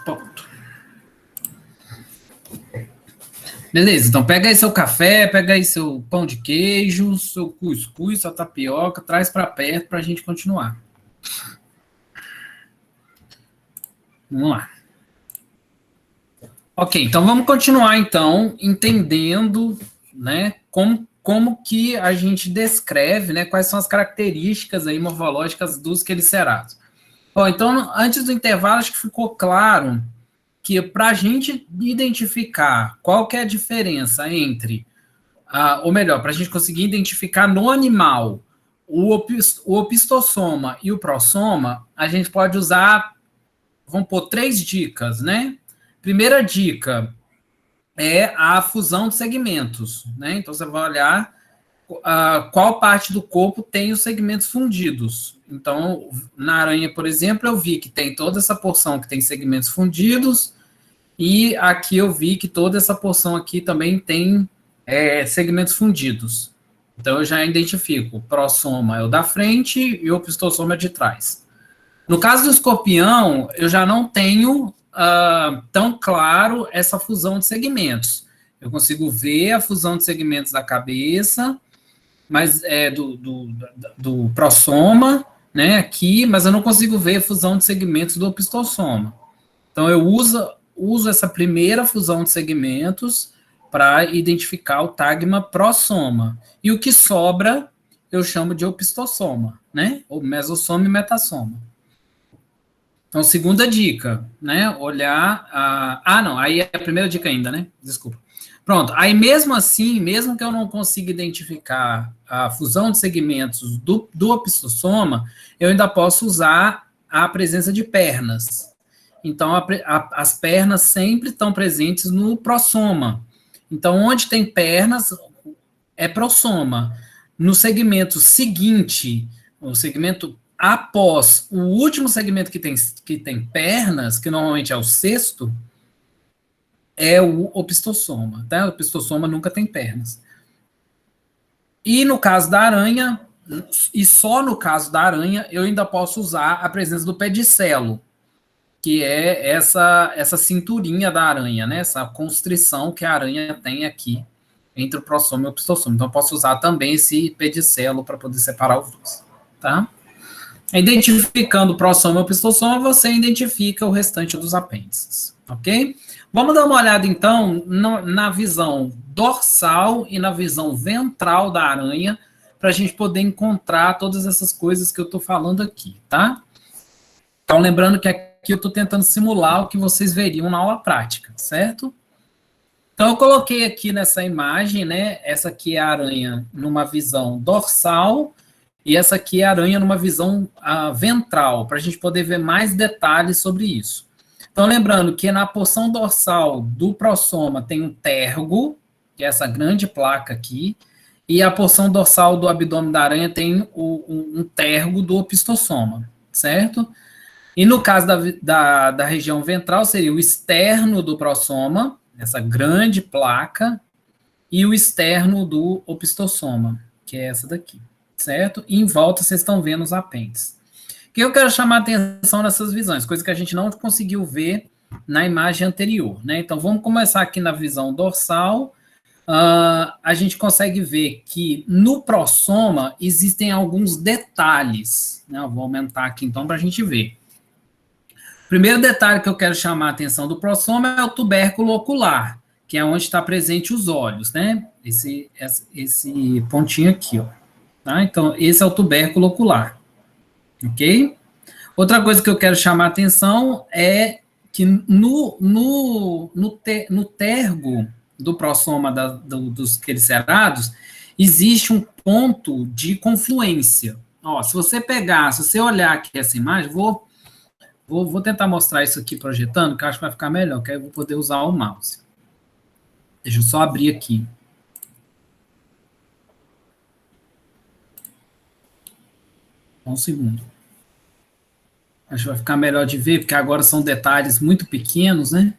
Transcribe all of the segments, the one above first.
Ponto. Beleza, então pega aí seu café, pega aí seu pão de queijo, seu cuscuz, sua tapioca, traz para perto para a gente continuar. Vamos lá. Ok, então vamos continuar então entendendo, né, como que a gente descreve, né, quais são as características aí morfológicas dos quelicerados. Bom, então antes do intervalo acho que ficou claro que para a gente identificar qual que é a diferença entre, ou melhor, para a gente conseguir identificar no animal o opistossoma e o prossoma, a gente pode usar, vamos pôr 3 dicas, né? Primeira dica é a fusão de segmentos, né? Então você vai olhar qual parte do corpo tem os segmentos fundidos. Então, na aranha, por exemplo, eu vi que tem toda essa porção que tem segmentos fundidos, e aqui eu vi que toda essa porção aqui também tem segmentos fundidos. Então eu já identifico, o prossoma é o da frente e o opistossoma é de trás. No caso do escorpião, eu já não tenho tão claro essa fusão de segmentos. Eu consigo ver a fusão de segmentos da cabeça, mas do prossoma, né, aqui, mas eu não consigo ver a fusão de segmentos do opistossoma. Então eu uso essa primeira fusão de segmentos para identificar o tagma prossoma. E o que sobra eu chamo de opistossoma, né? Ou mesossoma e metassoma. Então, segunda dica, né? Olhar não, aí é a primeira dica ainda, né? Desculpa. Pronto, aí mesmo assim, mesmo que eu não consiga identificar a fusão de segmentos do opistossoma, eu ainda posso usar a presença de pernas. Então, as pernas sempre estão presentes no prossoma. Então, onde tem pernas, é prossoma. No segmento seguinte, o segmento após o último segmento que tem pernas, que normalmente é o sexto, é o opistossoma. Tá? O opistossoma nunca tem pernas. E no caso da aranha, e só no caso da aranha, eu ainda posso usar a presença do pedicelo, que é essa cinturinha da aranha, né? Essa constrição que a aranha tem aqui entre o prossoma e o opistossoma. Então, eu posso usar também esse pedicelo para poder separar os dois, tá? Identificando o prossoma e o opistossoma, você identifica o restante dos apêndices, ok? Vamos dar uma olhada, então, na visão dorsal e na visão ventral da aranha, para a gente poder encontrar todas essas coisas que eu estou falando aqui, tá? Então, lembrando que aqui eu estou tentando simular o que vocês veriam na aula prática, certo? Então, eu coloquei aqui nessa imagem, né? Essa aqui é a aranha numa visão dorsal e essa aqui é a aranha numa visão ventral, para a gente poder ver mais detalhes sobre isso. Então, lembrando que na porção dorsal do prossoma tem um tergo, que é essa grande placa aqui, e a porção dorsal do abdômen da aranha tem um tergo do opistossoma, certo? E no caso da região ventral, seria o externo do prossoma, essa grande placa, e o externo do opistossoma, que é essa daqui, certo? E em volta vocês estão vendo os apêndices. O que eu quero chamar a atenção nessas visões? Coisa que a gente não conseguiu ver na imagem anterior, né? Então, vamos começar aqui na visão dorsal. A gente consegue ver que no prossoma existem alguns detalhes, né? Eu vou aumentar aqui, então, para a gente ver. Primeiro detalhe que eu quero chamar a atenção do prossoma é o tubérculo ocular, que é onde está presente os olhos, né? Esse pontinho aqui, ó. Tá? Então, esse é o tubérculo ocular, ok? Outra coisa que eu quero chamar a atenção é que no tergo do prossoma dos quelicerados, existe um ponto de confluência. Ó, se você olhar aqui essa imagem, vou tentar mostrar isso aqui projetando, que eu acho que vai ficar melhor, que aí eu vou poder usar o mouse. Deixa eu só abrir aqui. Um segundo. Acho que vai ficar melhor de ver, porque agora são detalhes muito pequenos, né?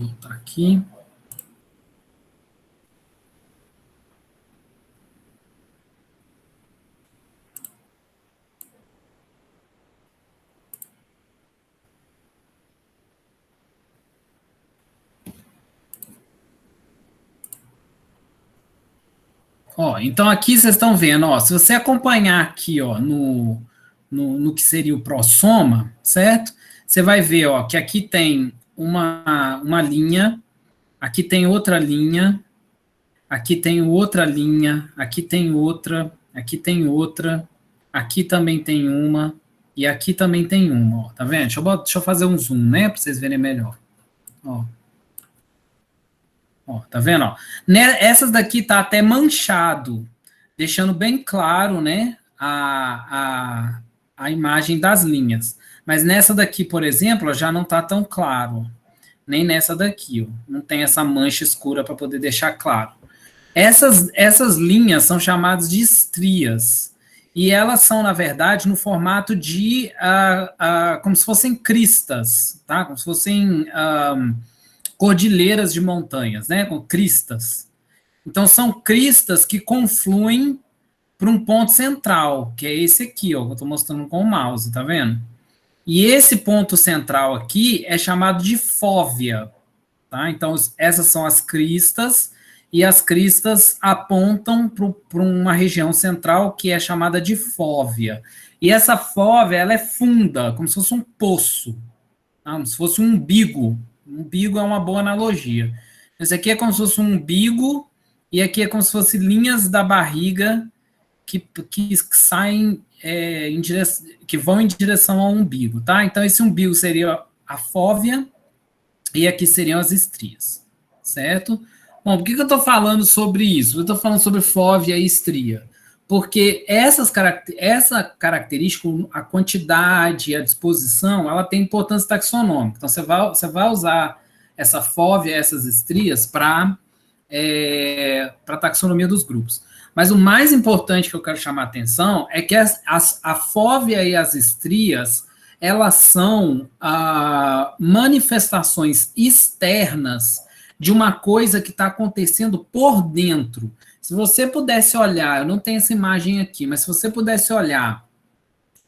voltar aqui. Ó, então aqui vocês estão vendo, ó, se você acompanhar aqui, ó, no que seria o prossoma, certo? Você vai ver, ó, que aqui tem uma linha, aqui tem outra linha, aqui tem outra linha, aqui tem outra, aqui tem outra, aqui também tem uma, e aqui também tem uma, ó, tá vendo? Deixa eu fazer um zoom, né, para vocês verem melhor. Ó. Ó, tá vendo? Ó? Essas daqui tá até manchado, deixando bem claro, né, a imagem das linhas. Mas nessa daqui, por exemplo, ó, já não tá tão claro. Nem nessa daqui, ó. Não tem essa mancha escura para poder deixar claro. Essas linhas são chamadas de estrias. E elas são, na verdade, no formato de como se fossem cristas, tá? Como se fossem cordilheiras de montanhas, né? Com cristas. Então, são cristas que confluem para um ponto central, que é esse aqui, ó, que eu estou mostrando com o mouse, tá vendo? E esse ponto central aqui é chamado de fóvea, tá? Então, essas são as cristas, e as cristas apontam para uma região central que é chamada de fóvea. E essa fóvea, ela é funda, como se fosse um poço, tá? Como se fosse um umbigo. Um umbigo é uma boa analogia. Esse aqui é como se fosse um umbigo, e aqui é como se fosse linhas da barriga que saem que vão em direção ao umbigo, tá? Então, esse umbigo seria a fóvea, e aqui seriam as estrias, certo? Bom, por que eu estou falando sobre isso? Eu estou falando sobre fóvea e estria, porque essa característica, a quantidade, a disposição, ela tem importância taxonômica. Então, você vai usar essa fóvea, essas estrias, para a taxonomia dos grupos. Mas o mais importante que eu quero chamar a atenção é que a fóvea e as estrias, elas são manifestações externas de uma coisa que está acontecendo por dentro. Se você pudesse olhar, eu não tenho essa imagem aqui, mas se você pudesse olhar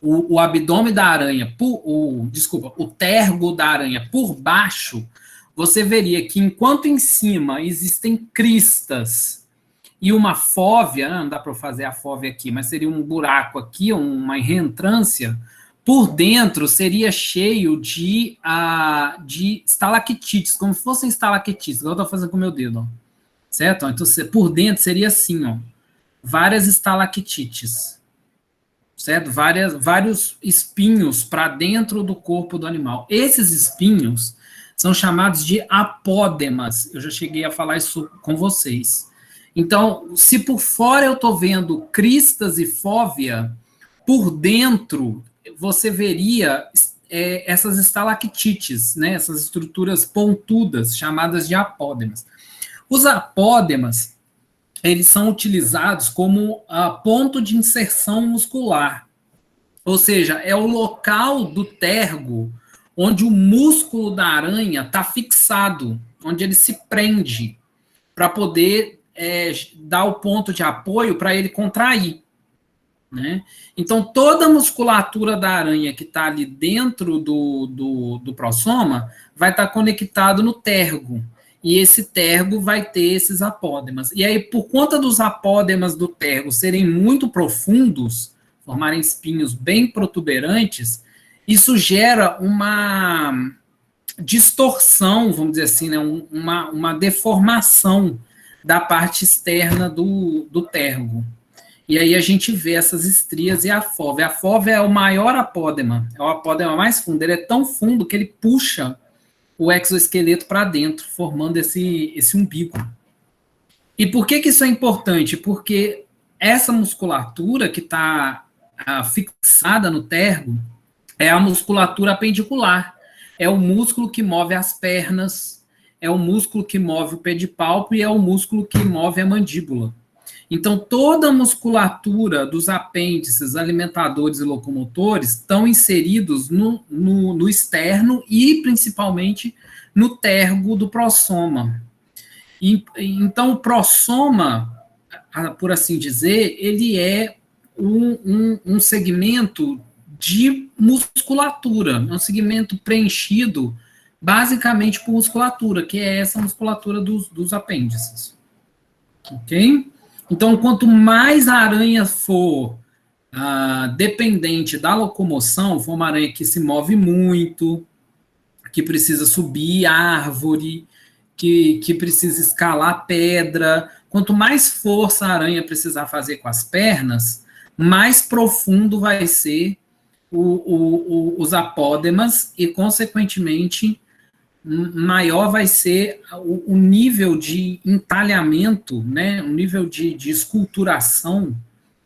o abdômen da aranha, o tergo da aranha por baixo, você veria que enquanto em cima existem cristas e uma fóvea, não dá para fazer a fóvea aqui, mas seria um buraco aqui, uma reentrância, por dentro seria cheio de estalactites, como se fossem estalactites, igual eu estou fazendo com o meu dedo, ó. Certo? Então, por dentro seria assim, ó, várias estalactites, certo? Vários espinhos para dentro do corpo do animal. Esses espinhos são chamados de apódemas. Eu já cheguei a falar isso com vocês. Então, se por fora eu estou vendo cristas e fóvea, por dentro você veria essas estalactites, né? Essas estruturas pontudas, chamadas de apódemas. Os apódemas, eles são utilizados como ponto de inserção muscular. Ou seja, é o local do tergo onde o músculo da aranha está fixado, onde ele se prende, para poder dar o ponto de apoio para ele contrair. Né? Então, toda a musculatura da aranha que está ali dentro do prossoma vai estar conectado no tergo. E esse tergo vai ter esses apódemas. E aí, por conta dos apódemas do tergo serem muito profundos, formarem espinhos bem protuberantes, isso gera uma distorção, vamos dizer assim, né? uma deformação da parte externa do tergo. E aí a gente vê essas estrias e a fóvea. A fóvea é o maior apódema, é o apódema mais fundo. Ele é tão fundo que ele puxa o exoesqueleto para dentro, formando esse umbigo. E por que isso é importante? Porque essa musculatura que está fixada no tergo é a musculatura apendicular. É o músculo que move as pernas, é o músculo que move o pedipalpo e é o músculo que move a mandíbula. Então, toda a musculatura dos apêndices, alimentadores e locomotores estão inseridos no externo e, principalmente, no tergo do prossoma. Então, o prossoma, por assim dizer, ele é um segmento de musculatura, é um segmento preenchido basicamente por musculatura, que é essa musculatura dos apêndices. Ok? Então, quanto mais a aranha for dependente da locomoção, for uma aranha que se move muito, que precisa subir árvore, que precisa escalar pedra, quanto mais força a aranha precisar fazer com as pernas, mais profundo vai ser os apódemas e, consequentemente, maior vai ser o nível de entalhamento, né, o nível de esculturação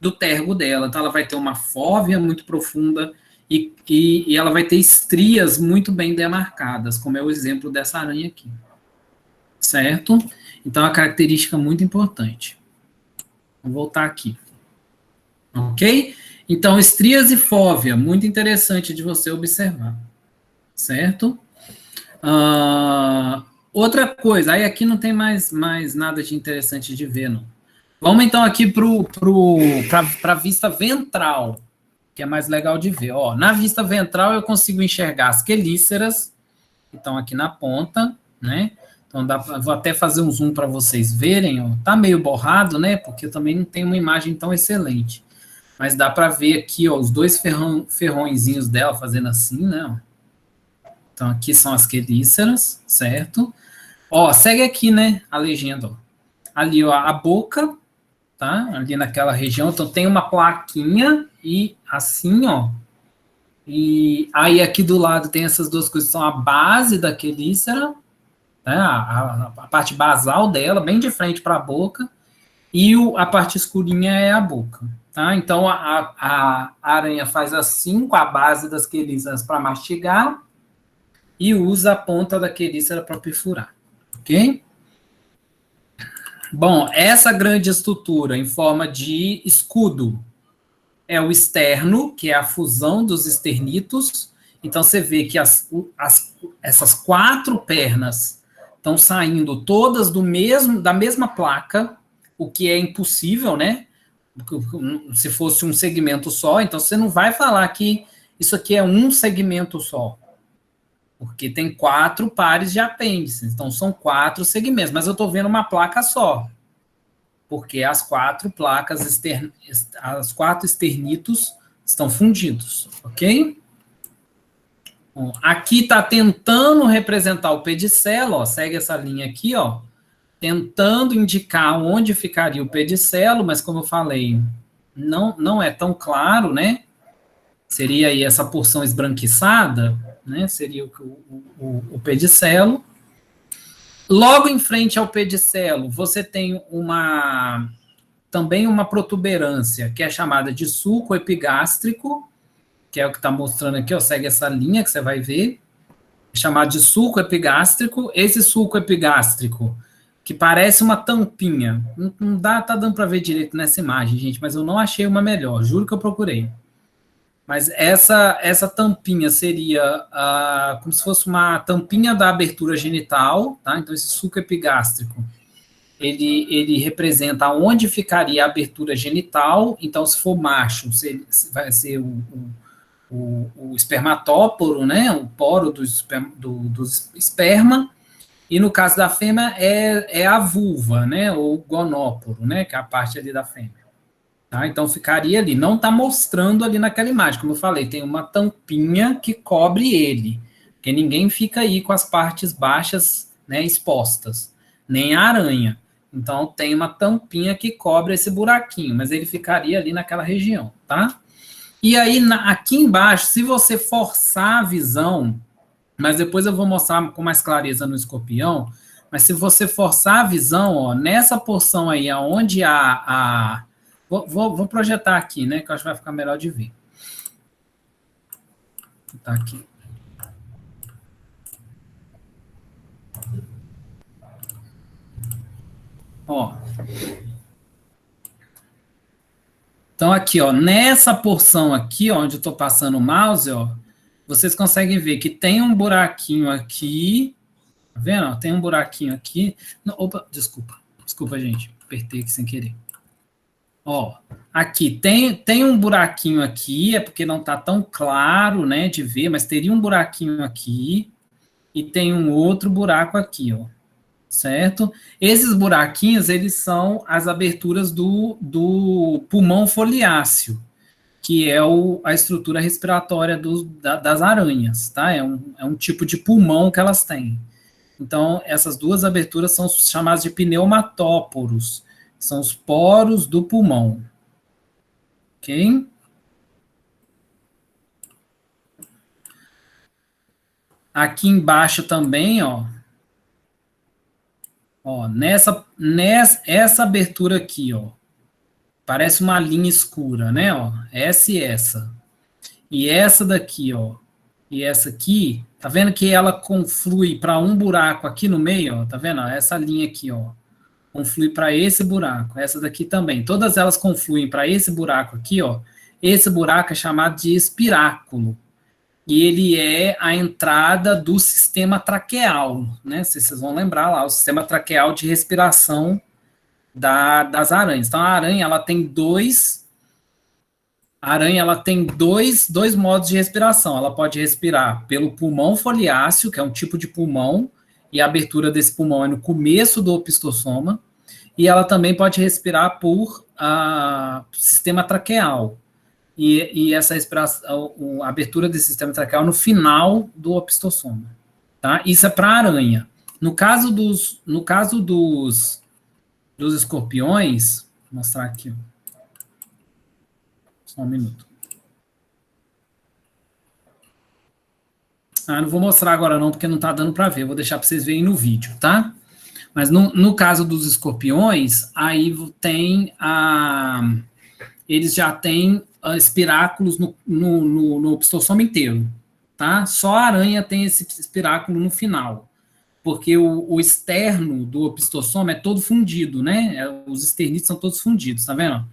do tergo dela. Então, ela vai ter uma fóvea muito profunda e ela vai ter estrias muito bem demarcadas, como é o exemplo dessa aranha aqui. Certo? Então, é uma característica muito importante. Vou voltar aqui. Ok? Então, estrias e fóvea, muito interessante de você observar. Certo? Outra coisa, aí aqui não tem mais nada de interessante de ver, não. Vamos então aqui para a vista ventral, que é mais legal de ver. Ó, na vista ventral eu consigo enxergar as quelíceras, que estão aqui na ponta, né? Então vou até fazer um zoom para vocês verem, ó. Tá meio borrado, né? Porque eu também não tenho uma imagem tão excelente. Mas dá para ver aqui, ó, os dois ferrõezinhos dela fazendo assim, né? Então, aqui são as quelíceras, certo? Ó, segue aqui, né, a legenda, ó. Ali, ó, a boca, tá? Ali naquela região, então tem uma plaquinha e assim, ó. E aí aqui do lado tem essas duas coisas, são a base da quelícera, né, a parte basal dela, bem de frente para a boca, e a parte escurinha é a boca, tá? Então, a aranha faz assim com a base das quelíceras para mastigar, e usa a ponta da quelícera para perfurar, ok? Bom, essa grande estrutura em forma de escudo é o externo, que é a fusão dos esternitos. Então, você vê que essas quatro pernas estão saindo todas da mesma placa, o que é impossível, né? Se fosse um segmento só, então você não vai falar que isso aqui é um segmento só, porque tem 4 pares de apêndices, então são 4 segmentos, mas eu estou vendo uma placa só, porque as 4 placas, as 4 esternitos estão fundidos, ok? Bom, aqui está tentando representar o pedicelo, ó, segue essa linha aqui, ó, tentando indicar onde ficaria o pedicelo, mas como eu falei, não é tão claro, né? Seria aí essa porção esbranquiçada, né? Seria o pedicelo. Logo em frente ao pedicelo, você tem também uma protuberância, que é chamada de sulco epigástrico, que é o que está mostrando aqui, ó, segue essa linha que você vai ver, é chamado de sulco epigástrico. Esse sulco epigástrico, que parece uma tampinha, não tá dando para ver direito nessa imagem, gente, mas eu não achei uma melhor, juro que eu procurei. Mas essa tampinha seria como se fosse uma tampinha da abertura genital, tá? Então, esse sulco epigástrico, ele representa onde ficaria a abertura genital. Então, se for macho, vai ser o espermatóporo, né? O poro do esperma. E no caso da fêmea, é a vulva, né? Ou gonóporo, né? Que é a parte ali da fêmea. Tá? Então, ficaria ali. Não está mostrando ali naquela imagem. Como eu falei, tem uma tampinha que cobre ele. Porque ninguém fica aí com as partes baixas, né, expostas. Nem a aranha. Então, tem uma tampinha que cobre esse buraquinho. Mas ele ficaria ali naquela região, tá? E aí, aqui embaixo, se você forçar a visão, mas depois eu vou mostrar com mais clareza no escorpião, mas se você forçar a visão, ó, nessa porção aí, onde vou projetar aqui, né, que eu acho que vai ficar melhor de ver. Tá aqui. Ó. aqui, ó, nessa porção aqui, ó, onde eu estou passando o mouse, ó, vocês conseguem ver que tem um buraquinho aqui, tá vendo? Tem um buraquinho aqui. Não, opa, desculpa, gente, apertei aqui sem querer. Ó, aqui tem um buraquinho aqui, é porque não está tão claro, né, de ver, mas teria um buraquinho aqui e tem um outro buraco aqui, ó, certo? Esses buraquinhos, eles são as aberturas do pulmão foliáceo, que é a estrutura respiratória das aranhas, tá? É um tipo de pulmão que elas têm. Então, essas duas aberturas são chamadas de pneumatóporos, são os poros do pulmão. Ok? Aqui embaixo também, ó, essa abertura aqui, ó, parece uma linha escura, né, ó, essa e essa. E essa daqui, ó, e essa aqui, tá vendo que ela conflui para um buraco aqui no meio, ó, tá vendo? Essa linha aqui, ó, conflui para esse buraco, essa daqui também. Todas elas confluem para esse buraco aqui, ó. Esse buraco é chamado de espiráculo. E ele é a entrada do sistema traqueal, né? Vocês vão lembrar lá, o sistema traqueal de respiração das aranhas. Então, a aranha, ela tem dois modos de respiração. Ela pode respirar pelo pulmão foliáceo, que é um tipo de pulmão, e a abertura desse pulmão é no começo do opistossoma, e ela também pode respirar por sistema traqueal. E essa respiração, a abertura desse sistema traqueal no final do opistossoma. Tá? Isso é para a aranha. No caso dos escorpiões, vou mostrar aqui. Só um minuto. Não vou mostrar agora não, porque não está dando para ver. Eu vou deixar para vocês verem no vídeo, tá? Mas no caso dos escorpiões, aí tem eles já têm espiráculos no opistossoma inteiro, tá? Só a aranha tem esse espiráculo no final, porque o externo do opistossoma é todo fundido, né? Os esternitos são todos fundidos, tá vendo?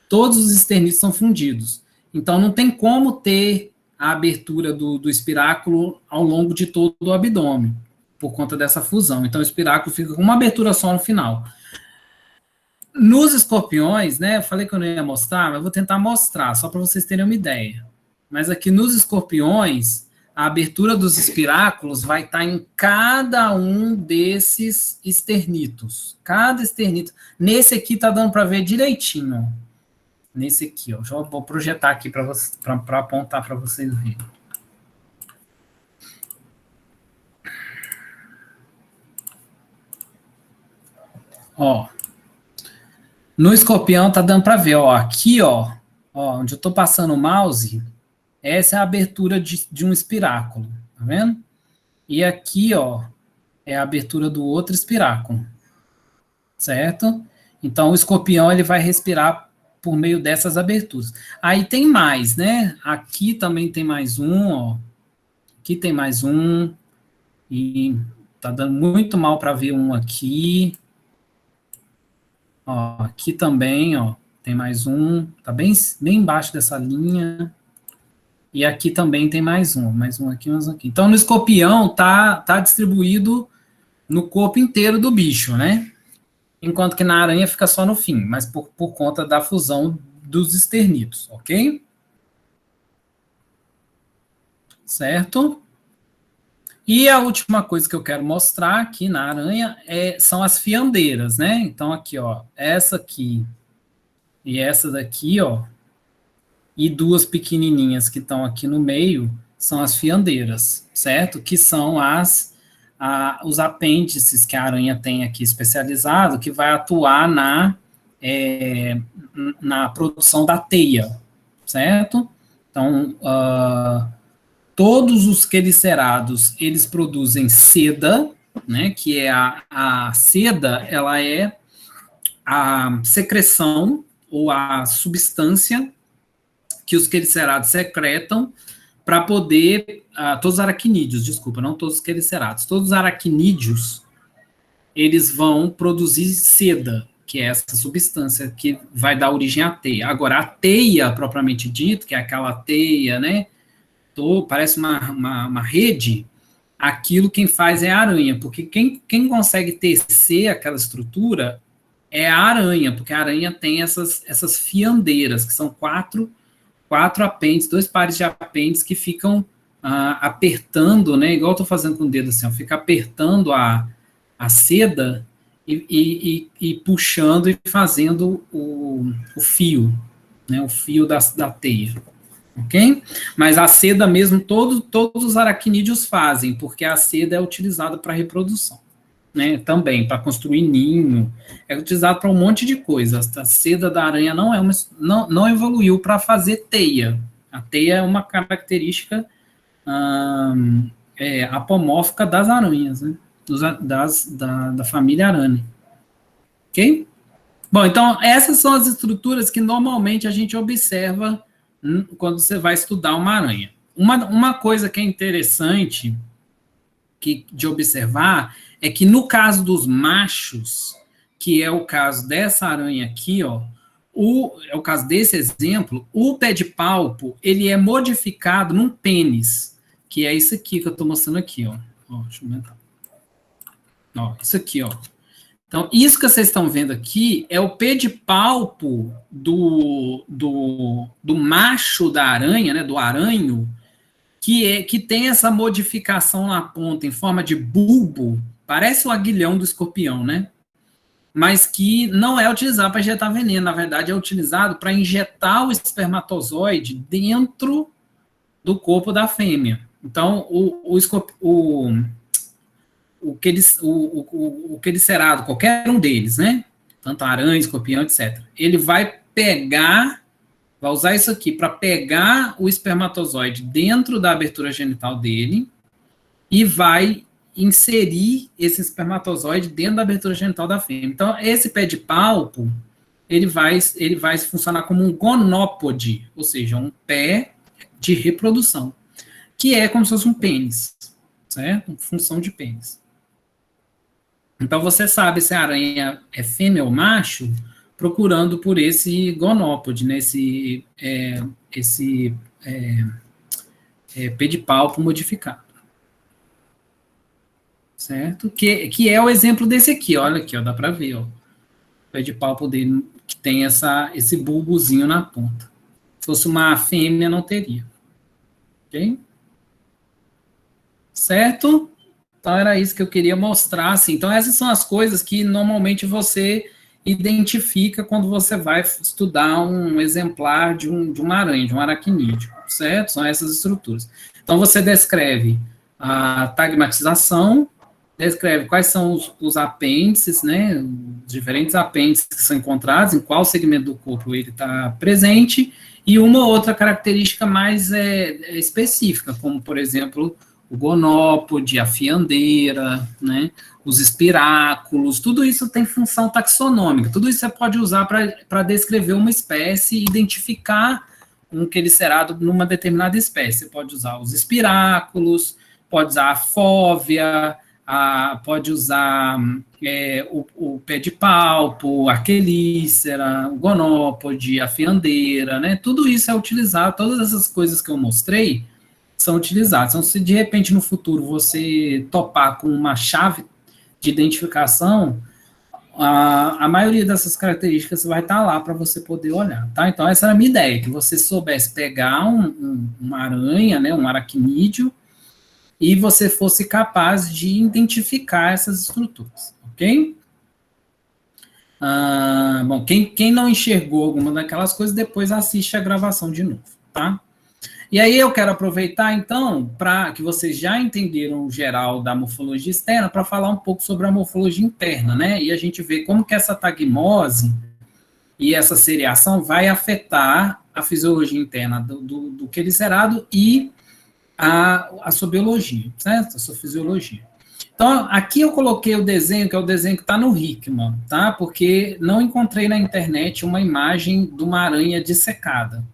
Todos os esternitos são fundidos. Então, não tem como ter a abertura do espiráculo ao longo de todo o abdômen, por conta dessa fusão. Então, o espiráculo fica com uma abertura só no final. Nos escorpiões, né, eu falei que eu não ia mostrar, mas vou tentar mostrar, só para vocês terem uma ideia. Mas aqui nos escorpiões, a abertura dos espiráculos vai estar em cada um desses esternitos. Cada esternito. Nesse aqui tá dando para ver direitinho. Nesse aqui, ó. Já vou projetar aqui para apontar para vocês verem. Ó. No escorpião tá dando para ver, ó, aqui, ó, onde eu tô passando o mouse, essa é a abertura de um espiráculo, tá vendo? E aqui, ó, é a abertura do outro espiráculo, certo? Então, o escorpião, ele vai respirar por meio dessas aberturas. Aí tem mais, né? Aqui também tem mais um, ó. Aqui tem mais um. E tá dando muito mal para ver um aqui. Ó, aqui também, ó, tem mais um, tá bem embaixo dessa linha. E aqui também tem mais um aqui, mais um aqui. Então, no escorpião, tá distribuído no corpo inteiro do bicho, né? Enquanto que na aranha fica só no fim, mas por conta da fusão dos esternitos, ok? Certo? E a última coisa que eu quero mostrar aqui na aranha são as fiandeiras, né? Então, aqui, ó, essa aqui e essa daqui, ó, e duas pequenininhas que estão aqui no meio, são as fiandeiras, certo? Que são os apêndices que a aranha tem aqui especializado, que vai atuar na produção da teia, certo? Então, todos os quelicerados, eles produzem seda, né, que é a seda, ela é a secreção ou a substância que os quelicerados secretam para poder, todos os aracnídeos, desculpa, não todos os quelicerados, todos os aracnídeos, eles vão produzir seda, que é essa substância que vai dar origem à teia. Agora, a teia, propriamente dito, que é aquela teia, né, parece uma rede, aquilo quem faz é a aranha, porque quem consegue tecer aquela estrutura é a aranha, porque a aranha tem essas fiandeiras, que são quatro apêndices, 2 pares de apêndices que ficam apertando, né, igual eu estou fazendo com o dedo assim, ó, fica apertando a seda e puxando e fazendo o fio, né, o fio da teia, ok? Mas a seda mesmo, todos os aracnídeos fazem, porque a seda é utilizada para reprodução, né, também, para construir ninho, é utilizado para um monte de coisas. A seda da aranha não evoluiu para fazer teia. A teia é uma característica apomórfica das aranhas, né, da família Arane. Ok? Bom, então, essas são as estruturas que normalmente a gente observa quando você vai estudar uma aranha. Uma coisa que é interessante de observar é que no caso dos machos, que é o caso dessa aranha aqui, ó, é o caso desse exemplo, o pé de palpo, ele é modificado num pênis, que é isso aqui que eu estou mostrando aqui, ó. Deixa eu aumentar. Ó, isso aqui, ó. Então, isso que vocês estão vendo aqui é o pedipalpo do macho da aranha, né, do aranho, que tem essa modificação na ponta em forma de bulbo, parece o aguilhão do escorpião, né? Mas que não é utilizado para injetar veneno, na verdade é utilizado para injetar o espermatozoide dentro do corpo da fêmea. Então, o quelicerado, qualquer um deles, né? Tanto aranha, escorpião, etc. Ele vai usar isso aqui para pegar o espermatozoide dentro da abertura genital dele e vai inserir esse espermatozoide dentro da abertura genital da fêmea. Então, esse pé de palpo, ele vai funcionar como um gonópode, ou seja, um pé de reprodução, que é como se fosse um pênis, certo? Função de pênis. Então, você sabe se a aranha é fêmea ou macho procurando por esse gonópode, né? Esse pedipalpo modificado. Certo? Que é o exemplo desse aqui, olha aqui, ó, dá para ver, ó. O pedipalpo dele que tem esse bulbozinho na ponta. Se fosse uma fêmea, não teria. Ok? Certo? Então, era isso que eu queria mostrar, assim. Então, essas são as coisas que, normalmente, você identifica quando você vai estudar um exemplar de uma aranha, de um aracnídeo, certo? São essas estruturas. Então, você descreve a tagmatização, descreve quais são os apêndices, né, os diferentes apêndices que são encontrados, em qual segmento do corpo ele está presente, e uma outra característica mais específica, como, por exemplo, o gonópode, a fiandeira, né, os espiráculos, tudo isso tem função taxonômica, tudo isso você pode usar para descrever uma espécie e identificar um quelicerado numa determinada espécie. Você pode usar os espiráculos, pode usar a fóvea, pode usar o pé de palpo, a quelícera, o gonópode, a fiandeira, né? Tudo isso é utilizado, todas essas coisas que eu mostrei são utilizadas. Então, se de repente no futuro você topar com uma chave de identificação, a maioria dessas características vai estar lá para você poder olhar, tá? Então, essa era a minha ideia, que você soubesse pegar uma aranha, né, um aracnídeo, e você fosse capaz de identificar essas estruturas, ok? Bom, quem não enxergou alguma daquelas coisas, depois assiste a gravação de novo, tá? E aí eu quero aproveitar, então, para que vocês já entenderam o geral da morfologia externa, para falar um pouco sobre a morfologia interna, né? E a gente vê como que essa tagmose e essa seriação vai afetar a fisiologia interna do quelicerado e a sua biologia, certo? A sua fisiologia. Então, aqui eu coloquei o desenho, que é o desenho que está no Hickman, tá? Porque não encontrei na internet uma imagem de uma aranha dissecada.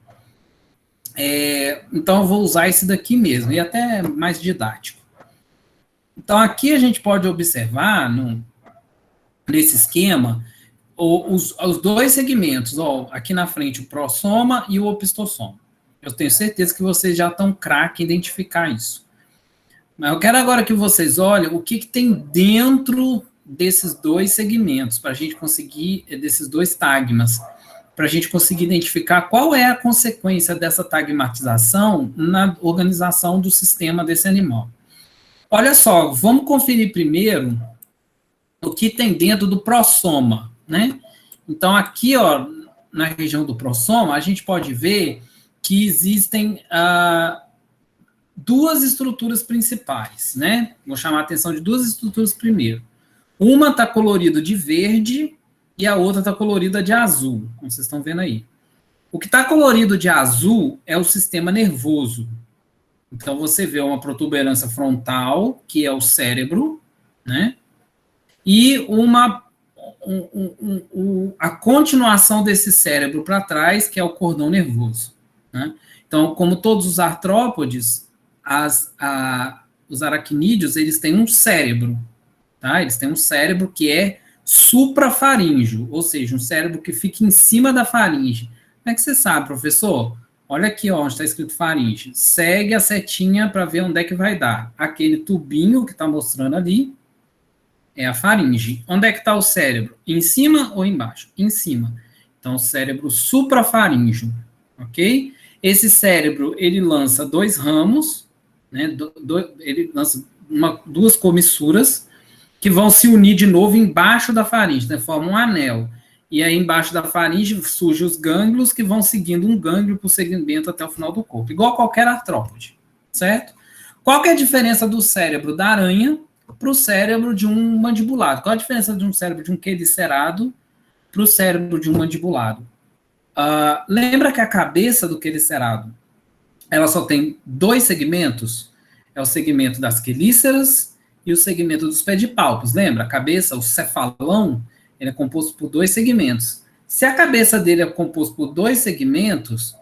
Então, eu vou usar esse daqui mesmo, e até mais didático. Então, aqui a gente pode observar, nesse esquema, os dois segmentos, ó, aqui na frente, o prossoma e o opistosoma. Eu tenho certeza que vocês já estão craque em identificar isso. Mas eu quero agora que vocês olhem o que tem dentro desses dois segmentos, para a gente conseguir, desses dois tagmas, para a gente conseguir identificar qual é a consequência dessa tagmatização na organização do sistema desse animal. Olha só, vamos conferir primeiro o que tem dentro do prossoma, né? Então, aqui, ó, na região do prossoma, a gente pode ver que existem duas estruturas principais, né? Vou chamar a atenção de duas estruturas primeiro. Uma está colorida de verde e a outra está colorida de azul, como vocês estão vendo aí. O que está colorido de azul é o sistema nervoso. Então, você vê uma protuberância frontal, que é o cérebro, né? E a continuação desse cérebro para trás, que é o cordão nervoso, né? Então, como todos os artrópodes, os aracnídeos, eles têm um cérebro, tá? Eles têm um cérebro que é suprafaríngeo, ou seja, um cérebro que fica em cima da faringe. Como é que você sabe, professor? Olha aqui, ó, onde está escrito faringe. Segue a setinha para ver onde é que vai dar. Aquele tubinho que está mostrando ali é a faringe. Onde é que está o cérebro? Em cima ou embaixo? Em cima. Então, o cérebro suprafaríngeo, ok? Esse cérebro, ele lança dois ramos, né? Ele lança duas comissuras que vão se unir de novo embaixo da faringe, né? Formam um anel. E aí, embaixo da faringe, surgem os gânglios que vão seguindo um gânglio por segmento até o final do corpo, igual qualquer artrópode, certo? Qual que é a diferença do cérebro da aranha para o cérebro de um mandibulado? Qual a diferença de um cérebro de um quelicerado para o cérebro de um mandibulado? Lembra que a cabeça do quelicerado, ela só tem dois segmentos? É o segmento das quelíceras e o segmento dos pedipalpos. Lembra? A cabeça, o cefalão, ele é composto por dois segmentos. Se a cabeça dele é composta por dois segmentos,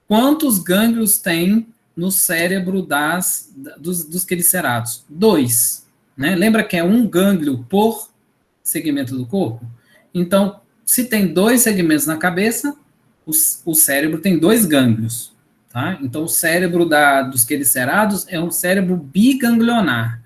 quantos gânglios tem no cérebro dos quelicerados? Dois. Né? Lembra que é um gânglio por segmento do corpo? Então, se tem dois segmentos na cabeça, o cérebro tem dois gânglios. Tá? Então, o cérebro dos quelicerados é um cérebro biganglionar.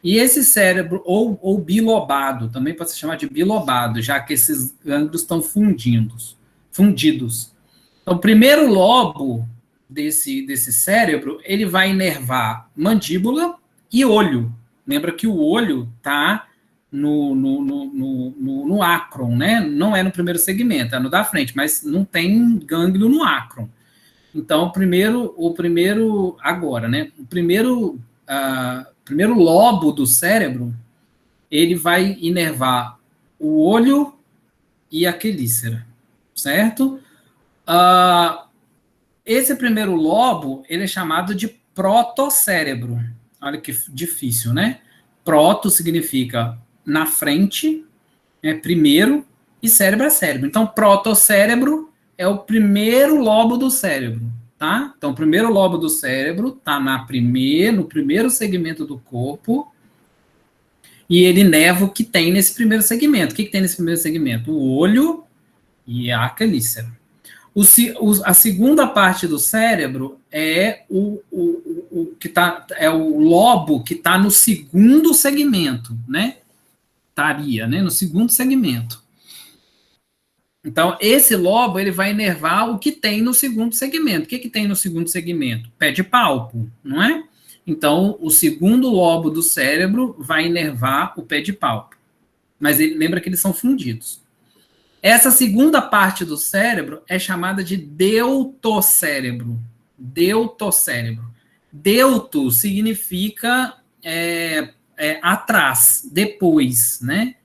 E esse cérebro, ou bilobado, também pode se chamar de bilobado, já que esses gânglios estão fundidos. Então, o primeiro lobo desse cérebro, ele vai inervar mandíbula e olho. Lembra que o olho está no ácron, né? Não é no primeiro segmento, é no da frente, mas não tem gânglio no ácron. Então, o primeiro agora, né? O primeiro lobo do cérebro, ele vai inervar o olho e a quelícera, certo? Esse primeiro lobo, ele é chamado de protocérebro. Olha que difícil, né? Proto significa na frente, primeiro, e cérebro é cérebro. Então, protocérebro é o primeiro lobo do cérebro, tá? Então, o primeiro lobo do cérebro está no primeiro segmento do corpo, e ele inerva o que tem nesse primeiro segmento. O que tem nesse primeiro segmento? O olho e a quelícera. A segunda parte do cérebro é o lobo que está no segundo segmento, né? Estaria, né? No segundo segmento. Então, esse lobo, ele vai inervar o que tem no segundo segmento. O que tem no segundo segmento? Pé de palpo, não é? Então, o segundo lobo do cérebro vai inervar o pé de palpo. Mas lembra que eles são fundidos. Essa segunda parte do cérebro é chamada de deutocérebro. Deutocérebro. Deuto significa atrás, depois, né?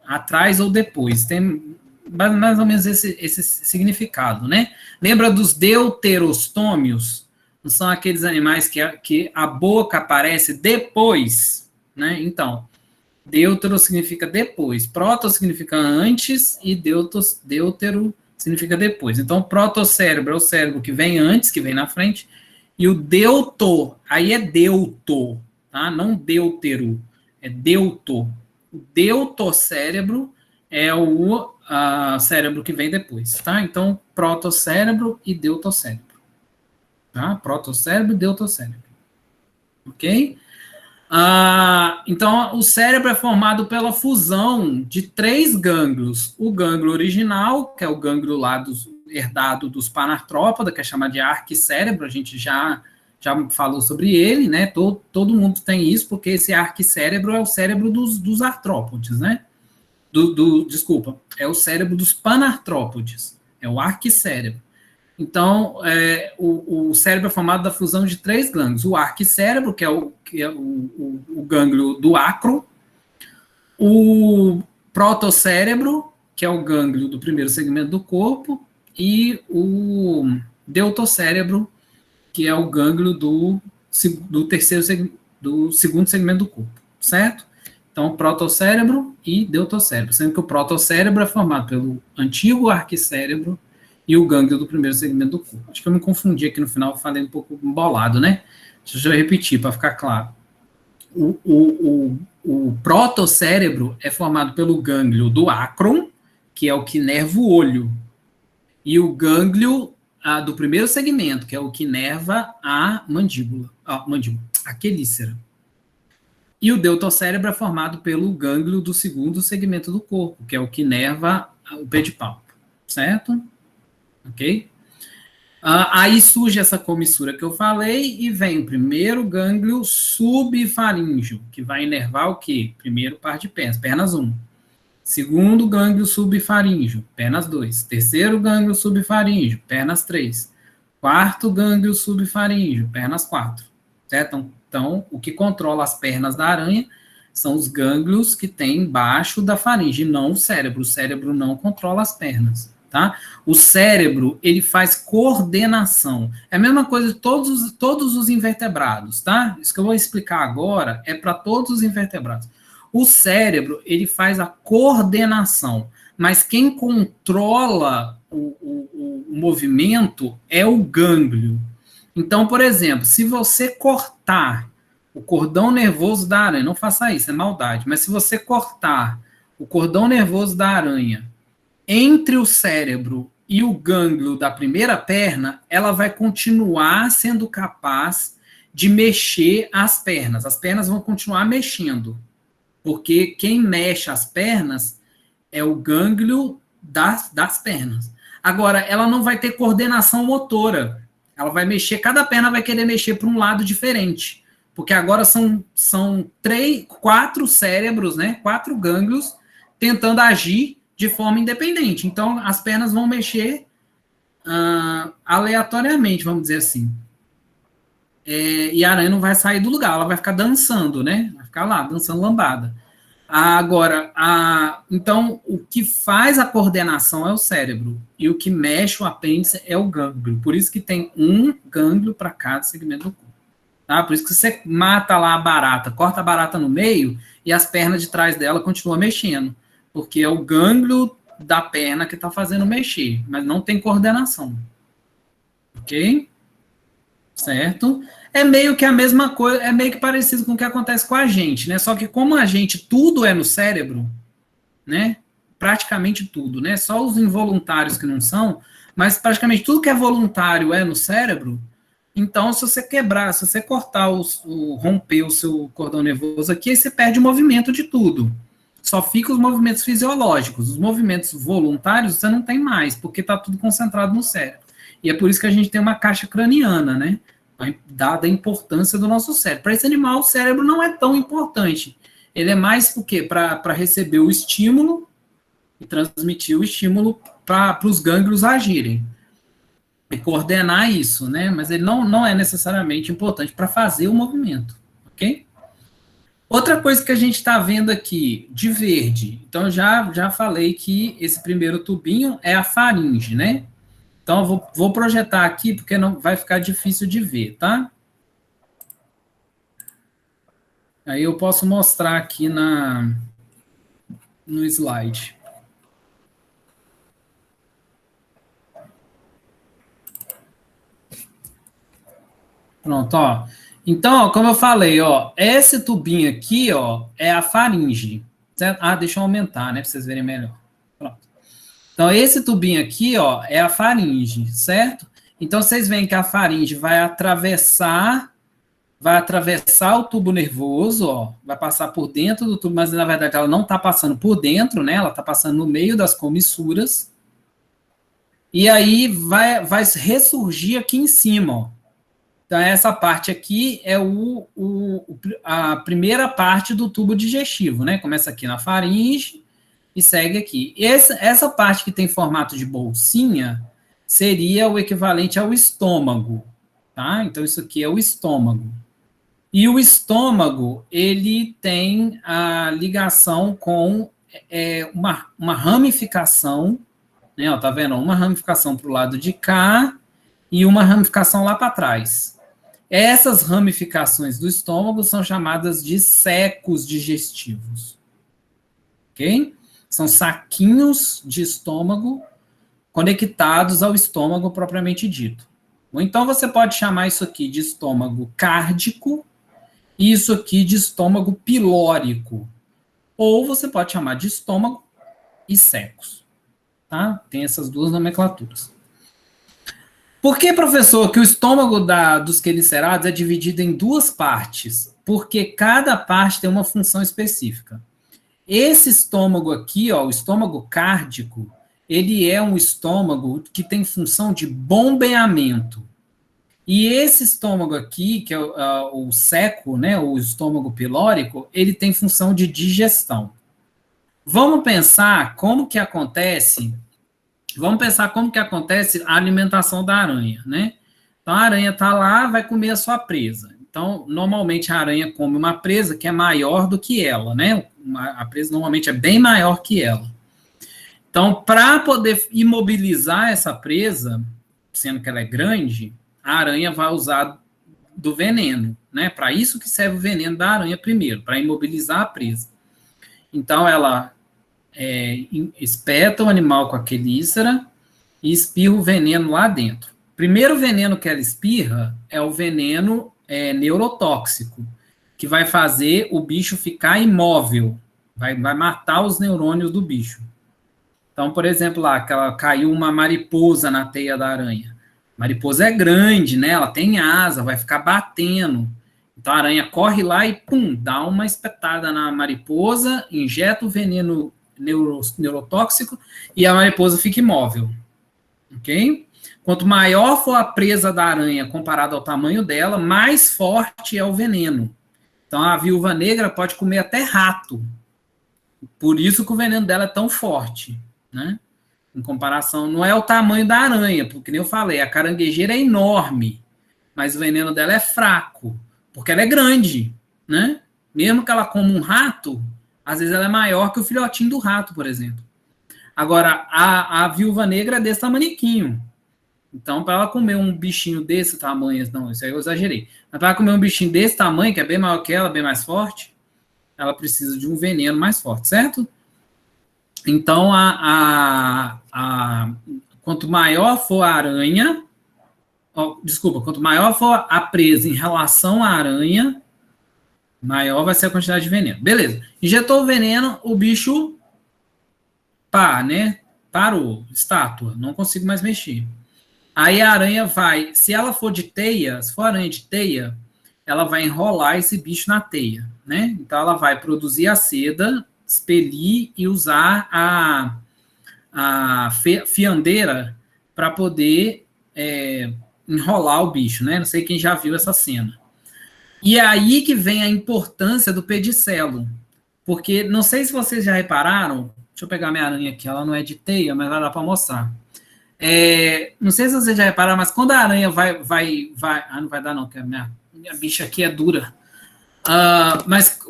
Atrás ou depois. Tem mais ou menos esse significado, né? Lembra dos deuterostômios? Não são aqueles animais que a boca aparece depois, né? Então, deutero significa depois, proto significa antes e deutero significa depois. Então, protocérebro é o cérebro que vem antes, que vem na frente, e o deuto, aí é deuto, tá? Não deutero, é deuto. O deutocérebro é o cérebro que vem depois, tá? Então, protocérebro e deutocérebro. Tá? Protocérebro e deutocérebro. Ok? Então, o cérebro é formado pela fusão de 3 gânglios. O gânglio original, que é o gânglio lá herdado dos Panartrópoda, que é chamado de arquicérebro, a gente já falou sobre ele, né? Todo mundo tem isso, porque esse arquicérebro é o cérebro dos artrópodes, né? Desculpa, é o cérebro dos Panartrópodes, é o arquicérebro. Então, o cérebro é formado da fusão de 3 gânglios. O arquicérebro, que é o gânglio do acro, o protocérebro, que é o gânglio do primeiro segmento do corpo, e o deutocérebro, que é o gânglio do segundo segmento do corpo, certo? Então, protocérebro e deutocérebro, sendo que o protocérebro é formado pelo antigo arquicérebro e o gânglio do primeiro segmento do corpo. Acho que eu me confundi aqui no final, falei um pouco embolado, né? Deixa eu repetir para ficar claro. O protocérebro é formado pelo gânglio do acron, que é o que nerva o olho, e o gânglio do primeiro segmento, que é o que nerva a mandíbula, a quelícera. E o deutocérebro é formado pelo gânglio do segundo segmento do corpo, que é o que nerva o pedipalpo, certo? Ok? Aí surge essa comissura que eu falei e vem o primeiro gânglio subfaríngeo, que vai inervar o quê? Primeiro par de pernas 1. Segundo gânglio subfaríngeo, pernas 2. Terceiro gânglio subfaríngeo, pernas 3. Quarto gânglio subfaríngeo, pernas 4. Certo? Então, o que controla as pernas da aranha são os gânglios que tem embaixo da faringe, não o cérebro. O cérebro não controla as pernas, tá? O cérebro, ele faz coordenação. É a mesma coisa de todos os invertebrados, tá? Isso que eu vou explicar agora é para todos os invertebrados. O cérebro, ele faz a coordenação, mas quem controla o movimento é o gânglio. Então, por exemplo, se você cortar o cordão nervoso da aranha, não faça isso, é maldade, mas se você cortar o cordão nervoso da aranha entre o cérebro e o gânglio da primeira perna, ela vai continuar sendo capaz de mexer as pernas vão continuar mexendo, porque quem mexe as pernas é o gânglio das pernas. Agora, ela não vai ter coordenação motora. Ela vai mexer, cada perna vai querer mexer para um lado diferente. Porque agora são 4 cérebros, né? 4 gânglios tentando agir de forma independente. Então, as pernas vão mexer aleatoriamente, vamos dizer assim. E a aranha não vai sair do lugar, ela vai ficar dançando, né? Vai ficar lá, dançando lambada. Agora, então, o que faz a coordenação é o cérebro, e o que mexe o apêndice é o gânglio. Por isso que tem um gânglio para cada segmento do corpo. Tá? Por isso que você mata lá a barata, corta a barata no meio, e as pernas de trás dela continuam mexendo, porque é o gânglio da perna que está fazendo mexer, mas não tem coordenação. Ok? Certo? É meio que a mesma coisa, é meio que parecido com o que acontece com a gente, né? Só que como a gente, tudo é no cérebro, né? Praticamente tudo, né? Só os involuntários que não são, mas praticamente tudo que é voluntário é no cérebro. Então, se você quebrar, se você cortar, romper o seu cordão nervoso aqui, aí você perde o movimento de tudo. Só fica os movimentos fisiológicos. Os movimentos voluntários você não tem mais, porque está tudo concentrado no cérebro. E é por isso que a gente tem uma caixa craniana, né? Dada a importância do nosso cérebro. Para esse animal, o cérebro não é tão importante. Ele é mais o quê? Para receber o estímulo e transmitir o estímulo para os gânglios agirem. E coordenar isso, né? Mas ele não é necessariamente importante para fazer o movimento, ok? Outra coisa que a gente está vendo aqui, de verde. Então, eu já falei que esse primeiro tubinho é a faringe, né? Então, eu vou projetar aqui, porque não vai ficar difícil de ver, tá? Aí eu posso mostrar aqui no slide. Pronto, ó. Então, ó, como eu falei, ó, esse tubinho aqui, ó, é a faringe, certo? Ah, deixa eu aumentar, né, para vocês verem melhor. Pronto. Então, esse tubinho aqui, ó, é a faringe, certo? Então, vocês veem que a faringe vai atravessar o tubo nervoso, ó, vai passar por dentro do tubo, mas na verdade ela não está passando por dentro, né? Ela está passando no meio das comissuras. E aí vai ressurgir aqui em cima, ó. Então, essa parte aqui é a primeira parte do tubo digestivo, né? Começa aqui na faringe e segue aqui. Essa parte que tem formato de bolsinha seria o equivalente ao estômago, tá? Então, isso aqui é o estômago. E o estômago, ele tem a ligação com uma ramificação, né? Ó, tá vendo? Uma ramificação para o lado de cá e uma ramificação lá para trás. Essas ramificações do estômago são chamadas de secos digestivos. Ok? São saquinhos de estômago conectados ao estômago propriamente dito. Ou então você pode chamar isso aqui de estômago cárdico e isso aqui de estômago pilórico. Ou você pode chamar de estômago e secos. Tá? Tem essas duas nomenclaturas. Por que, professor, que o estômago dos quelicerados é dividido em duas partes? Porque cada parte tem uma função específica. Esse estômago aqui, ó, o estômago cárdico, ele é um estômago que tem função de bombeamento. E esse estômago aqui, que é o seco, né, o estômago pilórico, ele tem função de digestão. Vamos pensar como que acontece a alimentação da aranha, né? Então, a aranha está lá, vai comer a sua presa. Então, normalmente, a aranha come uma presa que é maior do que ela, né? A presa normalmente é bem maior que ela. Então, para poder imobilizar essa presa, sendo que ela é grande, a aranha vai usar do veneno, né? Para isso que serve o veneno da aranha primeiro, para imobilizar a presa. Então, ela espeta o animal com a quelícera e espirra o veneno lá dentro. O primeiro veneno que ela espirra é o veneno neurotóxico, que vai fazer o bicho ficar imóvel, vai matar os neurônios do bicho. Então, por exemplo, lá, caiu uma mariposa na teia da aranha. A mariposa é grande, né? Ela tem asa, vai ficar batendo. Então, a aranha corre lá e, pum, dá uma espetada na mariposa, injeta o veneno neurotóxico e a mariposa fica imóvel, ok? Quanto maior for a presa da aranha comparado ao tamanho dela, mais forte é o veneno. Então, a viúva negra pode comer até rato. Por isso que o veneno dela é tão forte, né? Em comparação, não é o tamanho da aranha, porque nem eu falei, a caranguejeira é enorme, mas o veneno dela é fraco, porque ela é grande, né? Mesmo que ela coma um rato, às vezes ela é maior que o filhotinho do rato, por exemplo. Agora, a viúva negra é desse tamaniquinho. Então, para ela comer um bichinho desse tamanho, não, isso aí eu exagerei. Mas para ela comer um bichinho desse tamanho, que é bem maior que ela, bem mais forte, ela precisa de um veneno mais forte, certo? Então, quanto maior for a aranha, quanto maior for a presa em relação à aranha, maior vai ser a quantidade de veneno. Beleza. Injetou o veneno, o bicho né? Parou. Estátua. Não consigo mais mexer. Aí a aranha vai, se ela for de teia, se for aranha de teia, ela vai enrolar esse bicho na teia, né? Então ela vai produzir a seda, expelir e usar a fiandeira para poder enrolar o bicho, né? Não sei quem já viu essa cena. E é aí que vem a importância do pedicelo. Porque, não sei se vocês já repararam, deixa eu pegar minha aranha aqui, ela não é de teia, mas vai dar para mostrar. Não sei se vocês já repararam, mas quando a aranha vai não vai dar não, porque a minha bicha aqui é dura. Mas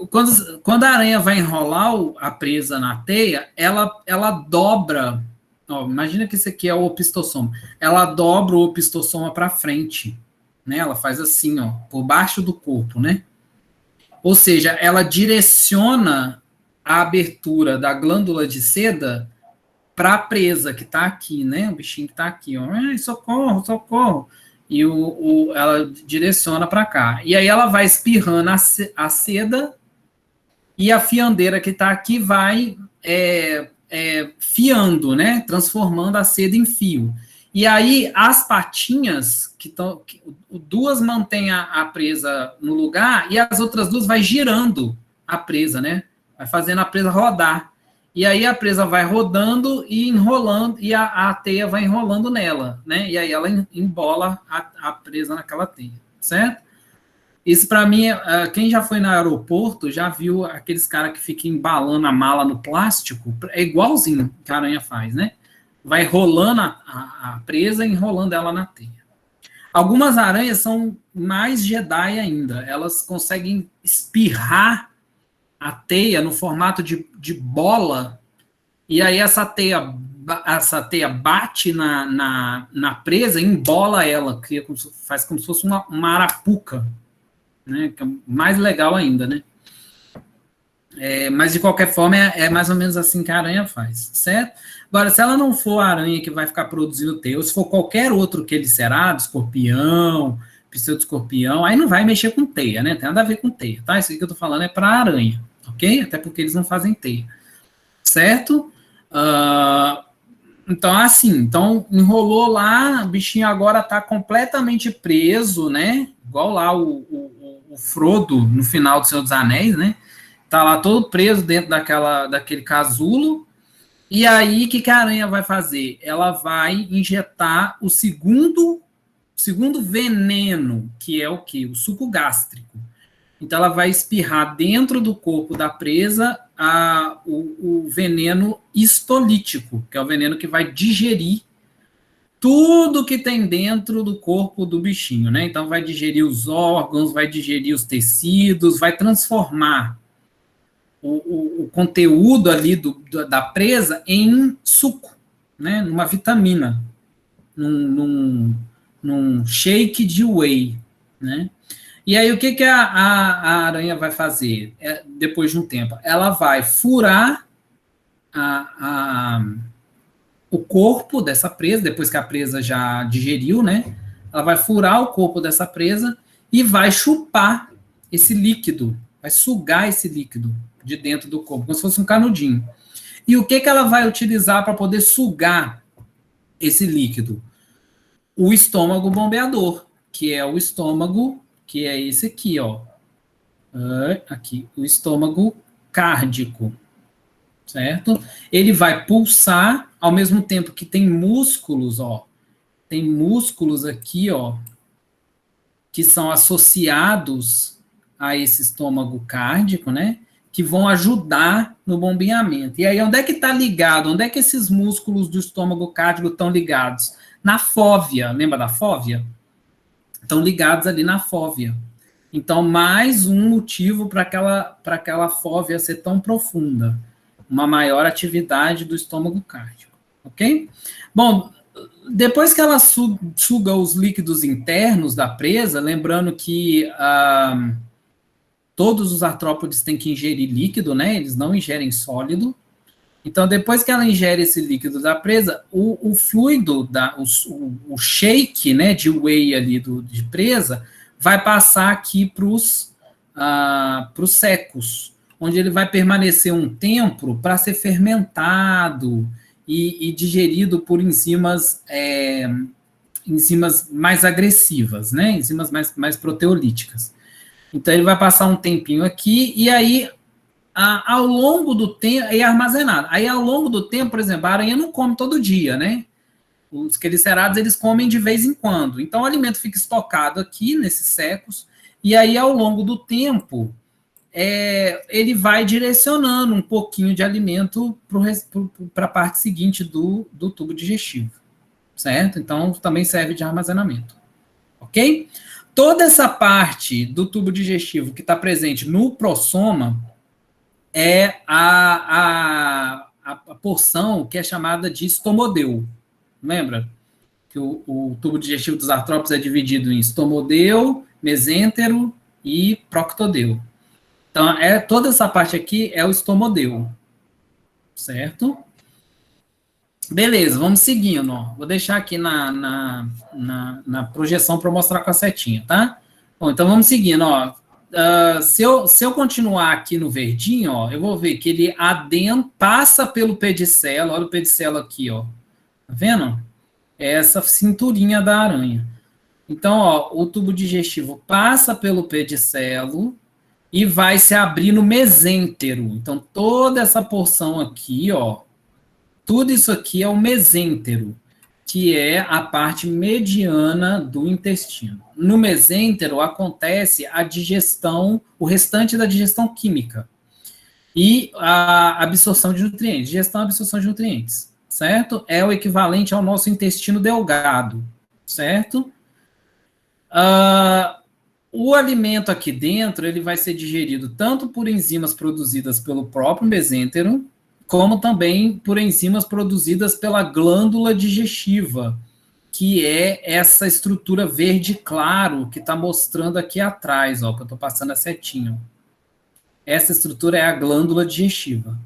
quando a aranha vai enrolar a presa na teia, ela dobra. Ó, imagina que isso aqui é o opistosoma. Ela dobra o opistosoma para frente, né? Ela faz assim, ó, por baixo do corpo, né? Ou seja, ela direciona a abertura da glândula de seda para a presa que está aqui, né? O bichinho que está aqui, ó. Ai, socorro, socorro. E ela direciona para cá. E aí ela vai espirrando a seda e a fiandeira que está aqui vai fiando, né? Transformando a seda em fio. E aí, as patinhas, duas mantêm a presa no lugar e as outras duas vai girando a presa, né? Vai fazendo a presa rodar. E aí a presa vai rodando e enrolando, e a teia vai enrolando nela, né? E aí ela embola a presa naquela teia, certo? Isso para mim, quem já foi no aeroporto já viu aqueles caras que ficam embalando a mala no plástico, é igualzinho que a aranha faz, né? Vai rolando a presa e enrolando ela na teia. Algumas aranhas são mais Jedi ainda, elas conseguem espirrar a teia no formato de bola, e aí essa teia bate na presa e embola ela, faz como se fosse uma arapuca, né? Que é mais legal ainda, né? Mas de qualquer forma é mais ou menos assim que a aranha faz, certo? Agora, se ela não for a aranha que vai ficar produzindo teia, ou se for qualquer outro quelicerado, escorpião, pseudo-escorpião, aí não vai mexer com teia, né? Tem nada a ver com teia, tá? Isso aqui que eu tô falando é para aranha, ok? Até porque eles não fazem teia, certo? Então, assim, então enrolou lá, o bichinho agora tá completamente preso, né? Igual lá o Frodo no final do Senhor dos Anéis, né? Tá lá todo preso dentro daquele casulo. E aí, o que a aranha vai fazer? Ela vai injetar o segundo veneno, que é o quê? O suco gástrico. Então, ela vai espirrar dentro do corpo da presa o veneno histolítico, que é o veneno que vai digerir tudo que tem dentro do corpo do bichinho, né? Então, vai digerir os órgãos, vai digerir os tecidos, vai transformar o conteúdo ali da presa em suco, né? Numa vitamina, num shake de whey, né? E aí, o que a aranha vai fazer depois de um tempo? Ela vai furar o corpo dessa presa, depois que a presa já digeriu, né? Ela vai furar o corpo dessa presa e vai chupar esse líquido, vai sugar esse líquido de dentro do corpo, como se fosse um canudinho. E o que ela vai utilizar para poder sugar esse líquido? O estômago bombeador, que é o estômago, que é esse aqui, ó. Aqui, o estômago cárdico, certo? Ele vai pulsar ao mesmo tempo que tem músculos, ó. Tem músculos aqui, ó, que são associados a esse estômago cárdico, né? Que vão ajudar no bombeamento. E aí, onde é que está ligado? Onde é que esses músculos do estômago cárdico estão ligados? Na fóvea. Lembra da fóvea? Estão ligados ali na fóvea. Então, mais um motivo para aquela fóvea ser tão profunda. Uma maior atividade do estômago cárdico. Ok? Bom, depois que ela suga os líquidos internos da presa, lembrando que todos os artrópodes têm que ingerir líquido, né? Eles não ingerem sólido. Então, depois que ela ingere esse líquido da presa, o fluido, o shake, né, de whey ali de presa, vai passar aqui para os secos, onde ele vai permanecer um tempo para ser fermentado e digerido por enzimas mais agressivas, né? Enzimas mais proteolíticas. Então, ele vai passar um tempinho aqui, e aí, ao longo do tempo, é armazenado. Aí, ao longo do tempo, por exemplo, a aranha não come todo dia, né? Os quelicerados, eles comem de vez em quando. Então, o alimento fica estocado aqui, nesses secos, e aí, ao longo do tempo, ele vai direcionando um pouquinho de alimento para a parte seguinte do tubo digestivo, certo? Então, também serve de armazenamento, ok? Toda essa parte do tubo digestivo que está presente no prossoma é a porção que é chamada de estomodeu. Lembra? Que o tubo digestivo dos artrópodes é dividido em estomodeu, mesêntero e proctodeu. Então, toda essa parte aqui é o estomodeu, certo? Beleza, vamos seguindo, ó. Vou deixar aqui na projeção para mostrar com a setinha, tá? Bom, então vamos seguindo, ó. se eu continuar aqui no verdinho, ó, eu vou ver que ele passa pelo pedicelo, olha o pedicelo aqui, ó, tá vendo? É essa cinturinha da aranha. Então, ó, o tubo digestivo passa pelo pedicelo e vai se abrir no mesêntero. Então, toda essa porção aqui, ó, tudo isso aqui é o mesêntero, que é a parte mediana do intestino. No mesêntero acontece a digestão, o restante da digestão química e a absorção de nutrientes. Digestão e absorção de nutrientes, certo? É o equivalente ao nosso intestino delgado, certo? O alimento aqui dentro, ele vai ser digerido tanto por enzimas produzidas pelo próprio mesêntero, como também por enzimas produzidas pela glândula digestiva, que é essa estrutura verde claro que está mostrando aqui atrás, ó, que eu estou passando a setinha. Essa estrutura é a glândula digestiva.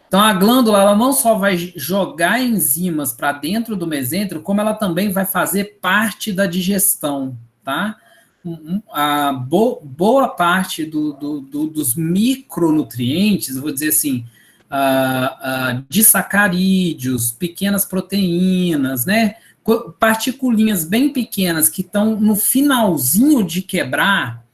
Então, a glândula, ela não só vai jogar enzimas para dentro do mesêntero, como ela também vai fazer parte da digestão, tá? A boa parte dos micronutrientes, vou dizer assim, de sacarídeos, pequenas proteínas, né? Particulinhas bem pequenas que estão no finalzinho de quebrar,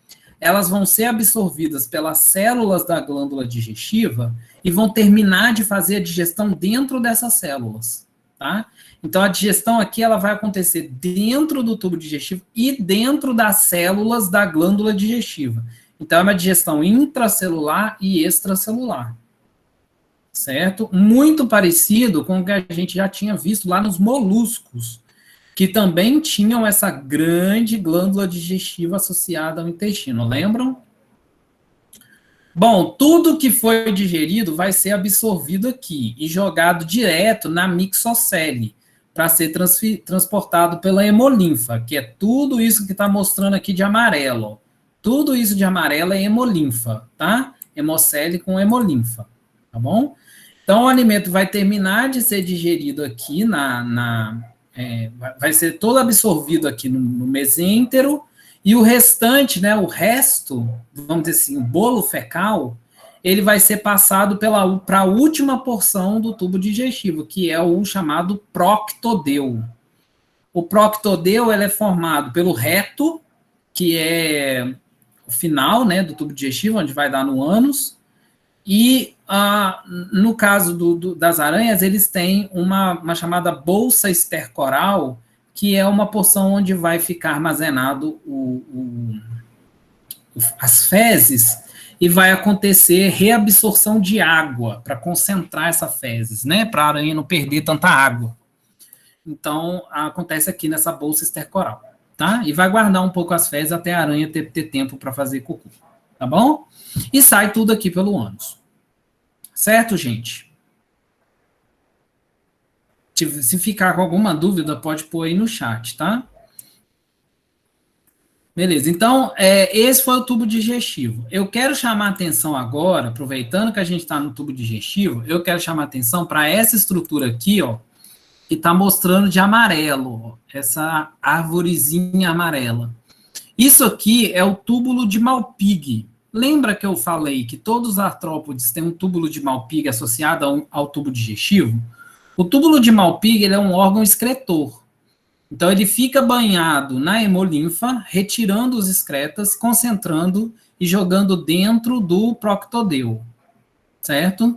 elas vão ser absorvidas pelas células da glândula digestiva e vão terminar de fazer a digestão dentro dessas células, tá? Então, a digestão aqui, ela vai acontecer dentro do tubo digestivo e dentro das células da glândula digestiva. Então, é uma digestão intracelular e extracelular, certo? Muito parecido com o que a gente já tinha visto lá nos moluscos, que também tinham essa grande glândula digestiva associada ao intestino, lembram? Bom, tudo que foi digerido vai ser absorvido aqui e jogado direto na mixocele, para ser transportado pela hemolinfa, que é tudo isso que está mostrando aqui de amarelo. Tudo isso de amarelo é hemolinfa, tá? Hemocele com hemolinfa, tá bom? Então, o alimento vai terminar de ser digerido aqui vai ser todo absorvido aqui no mesêntero, e o restante, né, o resto, vamos dizer assim, o bolo fecal, ele vai ser passado para a última porção do tubo digestivo, que é o chamado proctodeu. O proctodeu, ele é formado pelo reto, que é o final, né, do tubo digestivo, onde vai dar no ânus, e no caso das aranhas, eles têm uma chamada bolsa estercoral, que é uma porção onde vai ficar armazenado as fezes, e vai acontecer reabsorção de água para concentrar essa fezes, né? Para a aranha não perder tanta água. Então, acontece aqui nessa bolsa estercoral, tá? E vai guardar um pouco as fezes até a aranha ter tempo para fazer cocô, tá bom? E sai tudo aqui pelo ânus. Certo, gente? Se ficar com alguma dúvida, pode pôr aí no chat, tá? Beleza, então, esse foi o tubo digestivo. Eu quero chamar a atenção agora, aproveitando que a gente está no tubo digestivo, eu quero chamar a atenção para essa estrutura aqui, ó, que está mostrando de amarelo, ó, essa árvorezinha amarela. Isso aqui é o túbulo de Malpighi. Lembra que eu falei que todos os artrópodes têm um túbulo de Malpighi associado ao tubo digestivo? O túbulo de Malpighi, ele é um órgão excretor. Então, ele fica banhado na hemolinfa, retirando os excretas, concentrando e jogando dentro do proctodeu, certo?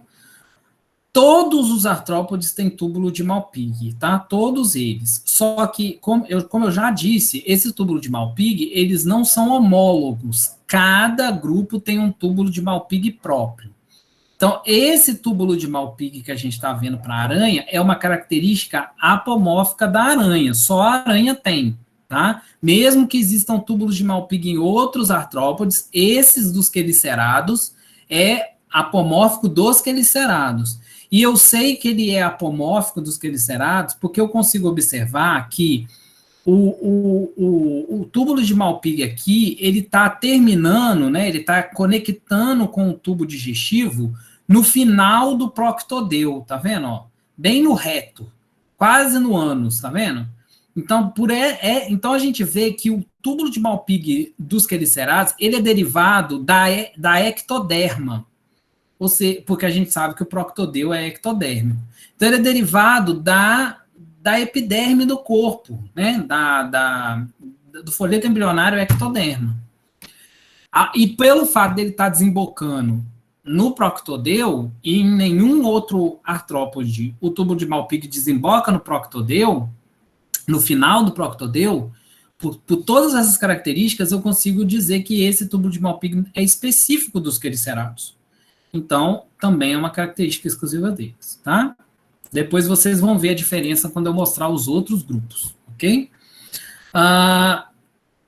Todos os artrópodes têm túbulo de Malpighi, tá? Todos eles. Só que, como eu já disse, esse túbulo de Malpighi, eles não são homólogos. Cada grupo tem um túbulo de Malpighi próprio. Então, esse túbulo de Malpighi que a gente está vendo para a aranha é uma característica apomórfica da aranha, só a aranha tem, tá? Mesmo que existam túbulos de Malpighi em outros artrópodes, esses dos quelicerados é apomórfico dos quelicerados. E eu sei que ele é apomórfico dos quelicerados porque eu consigo observar que o túbulo de Malpighi aqui, ele está terminando, né? Ele está conectando com o tubo digestivo no final do proctodeu, tá vendo? Ó? Bem no reto, quase no ânus, tá vendo? Então, então a gente vê que o túbulo de Malpighi dos quelicerados, ele é derivado da ectoderma, ou seja, porque a gente sabe que o proctodeu é ectodérmico. Então, ele é derivado da epiderme do corpo, né? Do folheto embrionário ectoderma. E pelo fato dele estar desembocando no proctodeu, e em nenhum outro artrópode, o túbulo de Malpighi desemboca no proctodeu, no final do proctodeu, por todas essas características, eu consigo dizer que esse túbulo de Malpighi é específico dos quelicerados. Então, também é uma característica exclusiva deles, tá? Depois vocês vão ver a diferença quando eu mostrar os outros grupos, ok?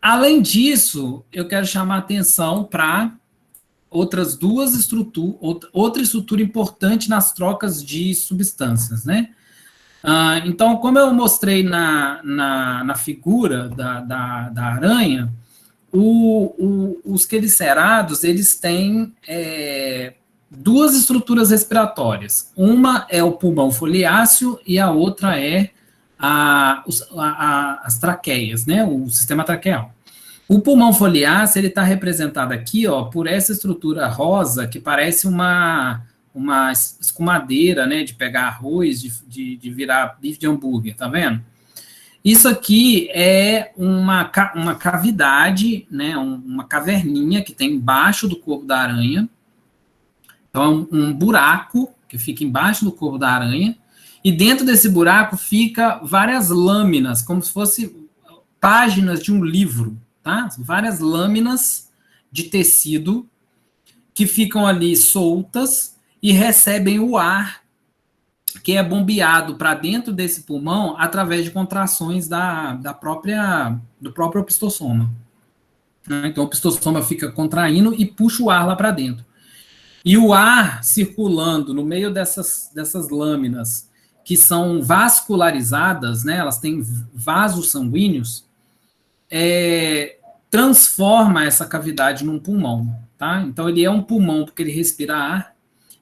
Além disso, eu quero chamar a atenção para outras duas estruturas, outra estrutura importante nas trocas de substâncias, né? Então, como eu mostrei na figura da aranha, os quelicerados, eles têm duas estruturas respiratórias. Uma é o pulmão foliáceo e a outra é as traqueias, né? O sistema traqueal. O pulmão foliáceo, ele está representado aqui, ó, por essa estrutura rosa, que parece uma escumadeira, né, de pegar arroz, de virar bife de hambúrguer, tá vendo? Isso aqui é uma cavidade, né, uma caverninha que tem embaixo do corpo da aranha. Então, é um buraco que fica embaixo do corpo da aranha, e dentro desse buraco fica várias lâminas, como se fossem páginas de um livro, tá? Várias lâminas de tecido que ficam ali soltas e recebem o ar que é bombeado para dentro desse pulmão através de contrações do próprio opistosoma. Então, o opistosoma fica contraindo e puxa o ar lá para dentro. E o ar circulando no meio dessas lâminas, que são vascularizadas, né, elas têm vasos sanguíneos, transforma essa cavidade num pulmão, tá? Então, ele é um pulmão porque ele respira ar,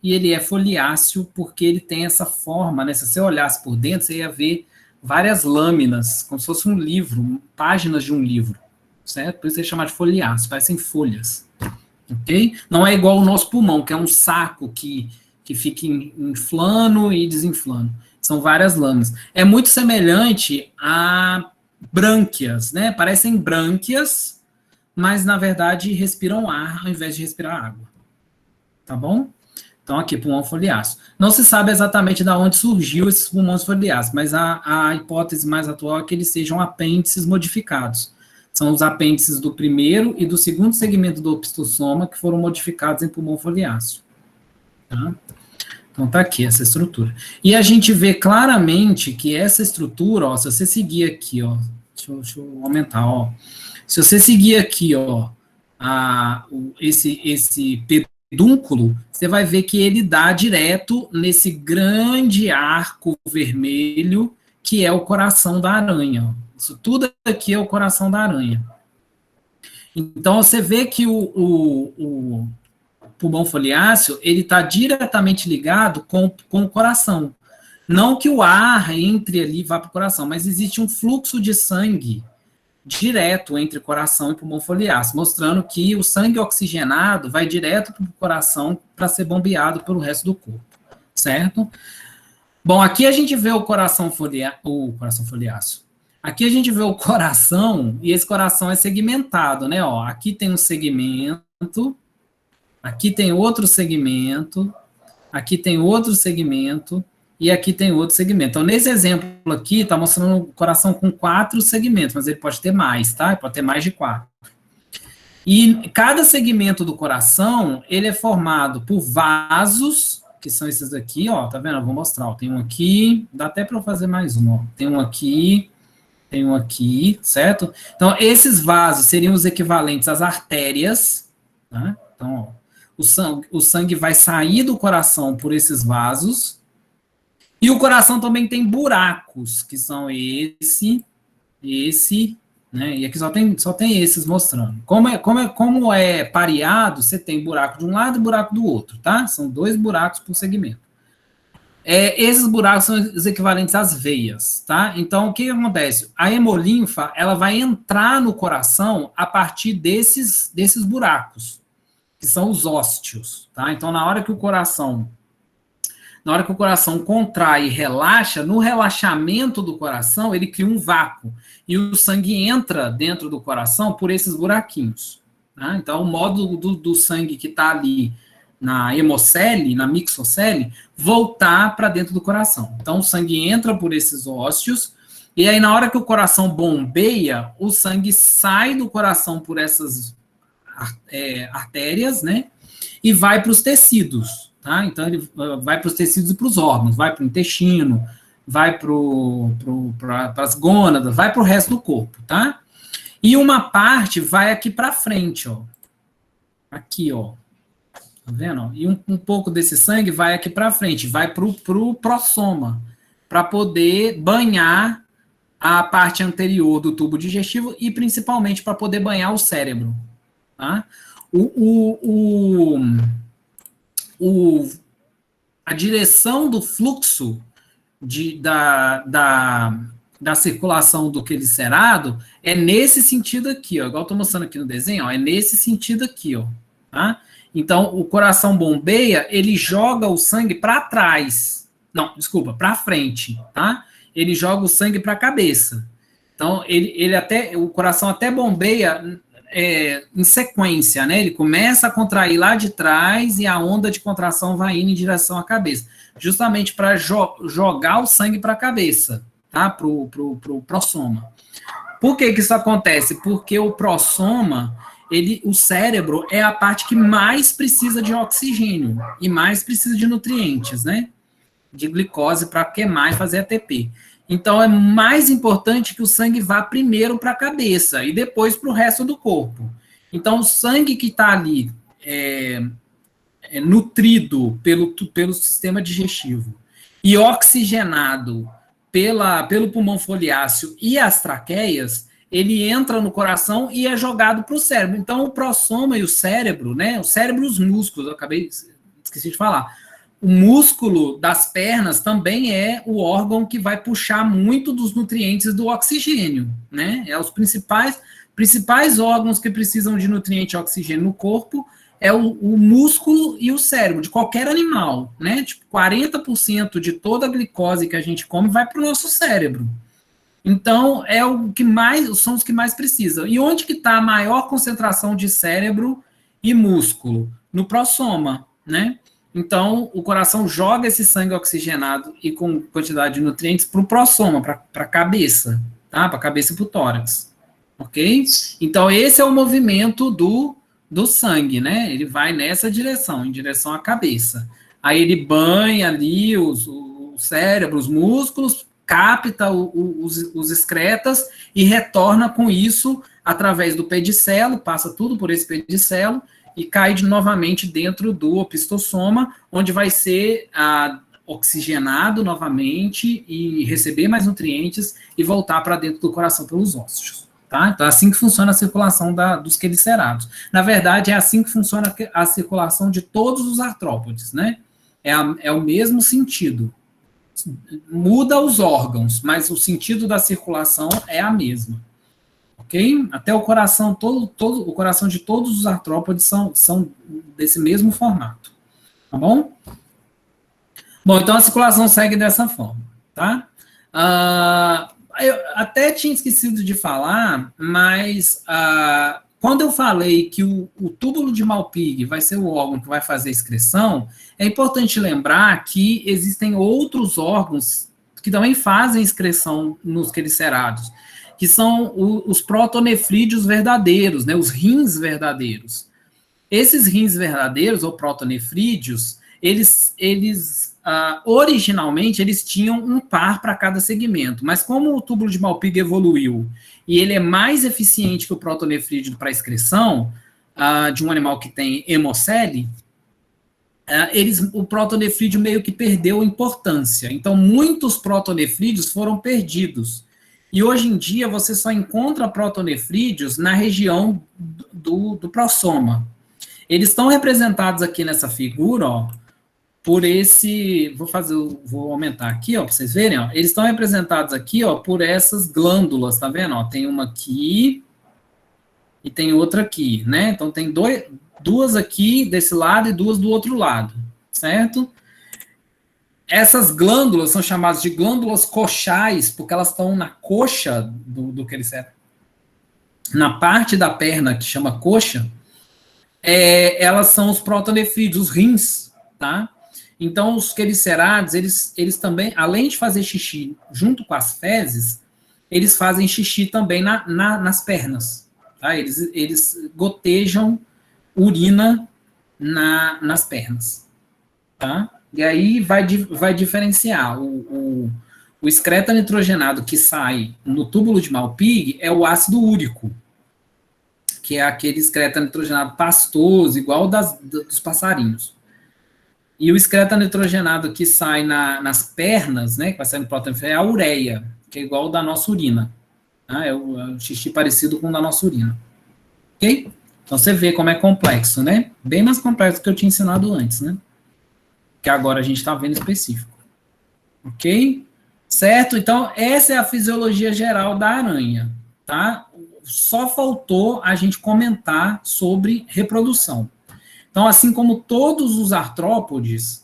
e ele é foliáceo porque ele tem essa forma, né? Se você olhasse por dentro, você ia ver várias lâminas, como se fosse um livro, páginas de um livro, certo? Por isso é chamado de foliáceo, parecem folhas, ok? Não é igual o nosso pulmão, que é um saco que fica inflando e desinflando. São várias lâminas. É muito semelhante a brânquias, né? Parecem brânquias, mas, na verdade, respiram ar ao invés de respirar água. Tá bom? Então, aqui, pulmão foliáceo. Não se sabe exatamente de onde surgiu esses pulmões foliáceos, mas a hipótese mais atual é que eles sejam apêndices modificados. São os apêndices do primeiro e do segundo segmento do opistosoma que foram modificados em pulmão foliáceo. Tá? Então, tá aqui essa estrutura. E a gente vê claramente que essa estrutura, ó, se você seguir aqui, ó, deixa eu aumentar, ó. Se você seguir aqui, ó, esse pedúnculo, você vai ver que ele dá direto nesse grande arco vermelho que é o coração da aranha. Ó. Isso tudo aqui é o coração da aranha. Então, você vê que o pulmão foliáceo, ele está diretamente ligado com o coração. Não que o ar entre ali e vá para o coração, mas existe um fluxo de sangue direto entre coração e pulmão foliáceo, mostrando que o sangue oxigenado vai direto para o coração para ser bombeado pelo resto do corpo, certo? Bom, aqui a gente vê o coração foliáceo. Aqui a gente vê o coração, e esse coração é segmentado, né? Ó, aqui tem um segmento, aqui tem outro segmento, aqui tem outro segmento, e aqui tem outro segmento. Então, nesse exemplo aqui, está mostrando o coração com 4 segmentos, mas ele pode ter mais, tá? Ele pode ter mais de 4. E cada segmento do coração, ele é formado por vasos, que são esses aqui, ó, tá vendo? Eu vou mostrar, ó. Tem um aqui, dá até para eu fazer mais um, ó. Tem um aqui, certo? Então, esses vasos seriam os equivalentes às artérias, tá? Então, ó, o sangue vai sair do coração por esses vasos. E o coração também tem buracos, que são esse, né? E aqui só tem esses mostrando. Como é pareado, você tem buraco de um lado e buraco do outro, tá? São 2 buracos por segmento. Esses buracos são os equivalentes às veias, tá? Então, o que acontece? A hemolinfa, ela vai entrar no coração a partir desses buracos, que são os ósteos, tá? Então, na hora que o coração contrai e relaxa, no relaxamento do coração, ele cria um vácuo, e o sangue entra dentro do coração por esses buraquinhos, tá? Então, o módulo do sangue que está ali na hemocele, na mixocele, voltar para dentro do coração. Então, o sangue entra por esses ósteos, e aí na hora que o coração bombeia, o sangue sai do coração por essas artérias, né, e vai para os tecidos, tá? Então, ele vai para os tecidos e para os órgãos, vai para o intestino, vai para as gônadas, vai para o resto do corpo, tá? E uma parte vai aqui para frente, ó. Aqui, ó. Tá vendo? E um pouco desse sangue vai aqui para frente, vai para o prossoma, para poder banhar a parte anterior do tubo digestivo e principalmente para poder banhar o cérebro. Tá? A direção do fluxo da circulação do quelicerado é nesse sentido aqui, ó, igual eu estou mostrando aqui no desenho, ó, é nesse sentido aqui, ó, tá? Então, o coração bombeia, ele joga o sangue para trás. Não, desculpa, para frente, tá? Ele joga o sangue para a cabeça. Então, o coração até bombeia em sequência, né? Ele começa a contrair lá de trás e a onda de contração vai indo em direção à cabeça. Justamente para jogar o sangue para a cabeça, tá? Pro prossoma. Por que isso acontece? Porque o prossoma, o cérebro é a parte que mais precisa de oxigênio e mais precisa de nutrientes, né? De glicose para queimar e fazer ATP. Então, é mais importante que o sangue vá primeiro para a cabeça e depois para o resto do corpo. Então, o sangue que está ali nutrido pelo sistema digestivo e oxigenado pelo pulmão foliáceo e as traqueias, ele entra no coração e é jogado para o cérebro. Então, o prossoma e o cérebro, né? O cérebro e os músculos, eu esqueci de falar. O músculo das pernas também é o órgão que vai puxar muito dos nutrientes do oxigênio, né? Os principais órgãos que precisam de nutriente e oxigênio no corpo é o músculo e o cérebro, de qualquer animal, né? Tipo, 40% de toda a glicose que a gente come vai para o nosso cérebro. Então, são os que mais precisam. E onde que está a maior concentração de cérebro e músculo? No prossoma, né? Então, o coração joga esse sangue oxigenado e com quantidade de nutrientes para o prossoma, para a cabeça, tá? Para a cabeça e para o tórax, ok? Então, esse é o movimento do sangue, né? Ele vai nessa direção, em direção à cabeça. Aí ele banha ali o cérebro, os músculos, capta os excretas e retorna com isso através do pedicelo, passa tudo por esse pedicelo e cai novamente dentro do opistossoma, onde vai ser oxigenado novamente e receber mais nutrientes e voltar para dentro do coração pelos ossos. Tá? Então, é assim que funciona a circulação dos quelicerados. Na verdade, é assim que funciona a circulação de todos os artrópodes, né? É o mesmo sentido. Muda os órgãos, mas o sentido da circulação é a mesma. Ok? Até o coração, o coração de todos os artrópodes são desse mesmo formato. Tá bom? Bom, então a circulação segue dessa forma, tá? Eu até tinha esquecido de falar, mas quando eu falei que o túbulo de Malpighi vai ser o órgão que vai fazer a excreção, é importante lembrar que existem outros órgãos que também fazem excreção nos quelicerados, que são os protonefrídeos verdadeiros, né, os rins verdadeiros. Esses rins verdadeiros, ou protonefrídeos, originalmente, eles tinham um par para cada segmento, mas como o túbulo de Malpighi evoluiu e ele é mais eficiente que o protonefrídeo para excreção de um animal que tem hemocele, o protonefrídeo meio que perdeu importância. Então, muitos protonefrídeos foram perdidos. E hoje em dia, você só encontra protonefrídeos na região do prossoma. Eles estão representados aqui nessa figura, ó, por esse, vou aumentar aqui, ó, para vocês verem, ó, eles estão representados aqui, ó, por essas glândulas, tá vendo? Ó, tem uma aqui e tem outra aqui, né? Então tem duas aqui desse lado e duas do outro lado, certo? Essas glândulas são chamadas de glândulas coxais, porque elas estão na coxa do que eles servem. Na parte da perna que chama coxa, elas são os protonefrídeos, os rins, tá? Então, os quelicerados, eles também, além de fazer xixi junto com as fezes, eles fazem xixi também nas pernas, tá? Eles gotejam urina nas pernas, tá? E aí vai diferenciar. O excreto nitrogenado que sai no túbulo de Malpighi é o ácido úrico, que é aquele excreto nitrogenado pastoso, igual dos passarinhos. E o excreto nitrogenado que sai nas pernas, né, que vai sair no próton, é a ureia, que é igual ao da nossa urina. Tá? É um xixi parecido com o da nossa urina. Ok? Então você vê como é complexo, né? Bem mais complexo do que eu tinha ensinado antes, né? Que agora a gente está vendo específico. Ok? Certo? Então, essa é a fisiologia geral da aranha, tá? Só faltou a gente comentar sobre reprodução. Então, assim como todos os artrópodes,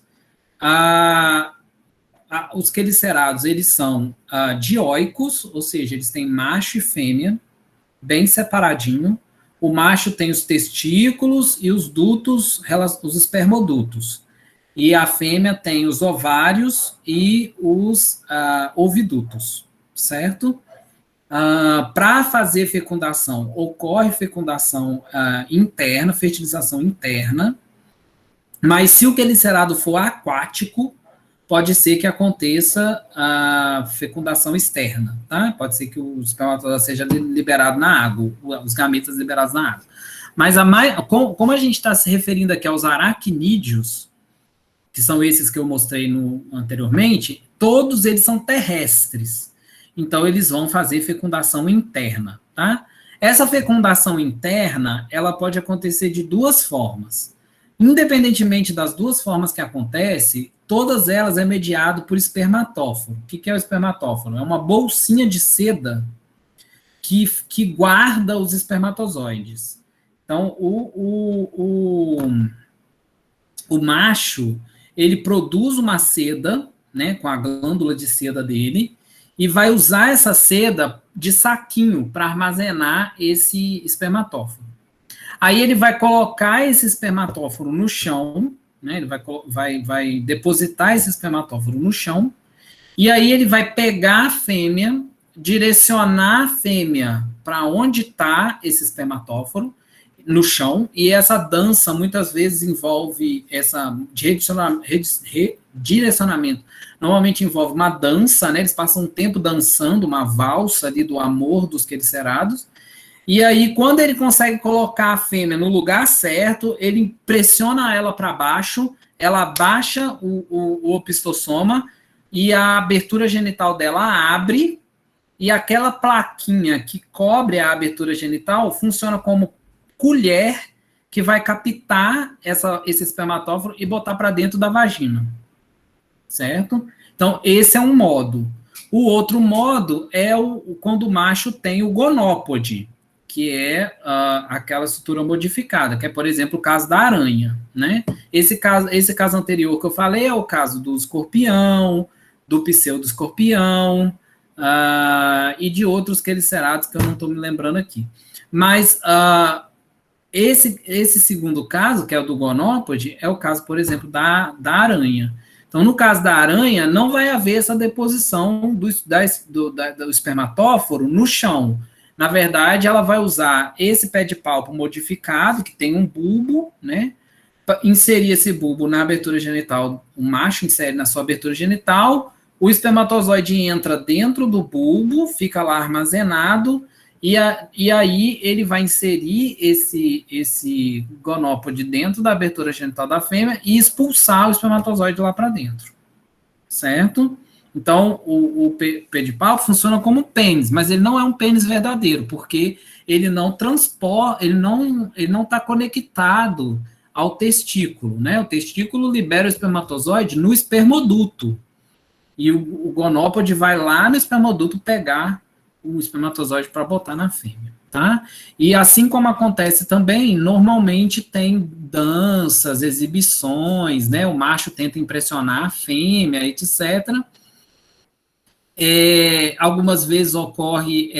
os quelicerados, eles são dioicos, ou seja, eles têm macho e fêmea, bem separadinho. O macho tem os testículos e os dutos, os espermodutos. E a fêmea tem os ovários e os ovidutos, certo? Para fazer fecundação, ocorre fecundação interna, fertilização interna, mas se o quelicerado for aquático, pode ser que aconteça a fecundação externa, tá? Pode ser que o espermatozoide seja liberado na água, os gametas liberados na água. Mas como a gente está se referindo aqui aos aracnídeos, que são esses que eu mostrei anteriormente, todos eles são terrestres. Então, eles vão fazer fecundação interna, tá? Essa fecundação interna, ela pode acontecer de duas formas. Independentemente das duas formas que acontece, todas elas é mediado por espermatóforo. O que é o espermatóforo? É uma bolsinha de seda que guarda os espermatozoides. Então, o macho, ele produz uma seda, né, com a glândula de seda dele, e vai usar essa seda de saquinho para armazenar esse espermatóforo. Aí ele vai colocar esse espermatóforo no chão, né, ele vai depositar esse espermatóforo no chão, e aí ele vai pegar a fêmea, direcionar a fêmea para onde está esse espermatóforo, no chão, e essa dança muitas vezes envolve redirecionamento. Normalmente envolve uma dança, né? Eles passam um tempo dançando, uma valsa ali do amor dos quelicerados, e aí quando ele consegue colocar a fêmea no lugar certo, ele pressiona ela para baixo, ela baixa o opistossoma, e a abertura genital dela abre, e aquela plaquinha que cobre a abertura genital funciona como colher que vai captar esse espermatóforo e botar para dentro da vagina, certo? Então, esse é um modo. O outro modo é quando o macho tem o gonópode, que é aquela estrutura modificada, que é, por exemplo, o caso da aranha, né? Esse caso anterior que eu falei é o caso do escorpião, do pseudo-escorpião, e de outros quelicerados que eu não estou me lembrando aqui. Mas esse segundo caso, que é o do gonópode, é o caso, por exemplo, da aranha. Então, no caso da aranha, não vai haver essa deposição do espermatóforo no chão. Na verdade, ela vai usar esse pé de palpo modificado, que tem um bulbo, né? Inserir esse bulbo na abertura genital, o macho insere na sua abertura genital, o espermatozoide entra dentro do bulbo, fica lá armazenado, e aí ele vai inserir esse gonópode dentro da abertura genital da fêmea e expulsar o espermatozoide lá para dentro, certo? Então, o pé de palpo funciona como pênis, mas ele não é um pênis verdadeiro, porque ele não transporta, ele não está conectado ao testículo, né? O testículo libera o espermatozoide no espermoduto. E o gonópode vai lá no espermoduto pegar o espermatozoide para botar na fêmea, tá? E assim como acontece também, normalmente tem danças, exibições, né? O macho tenta impressionar a fêmea, etc. Algumas vezes ocorre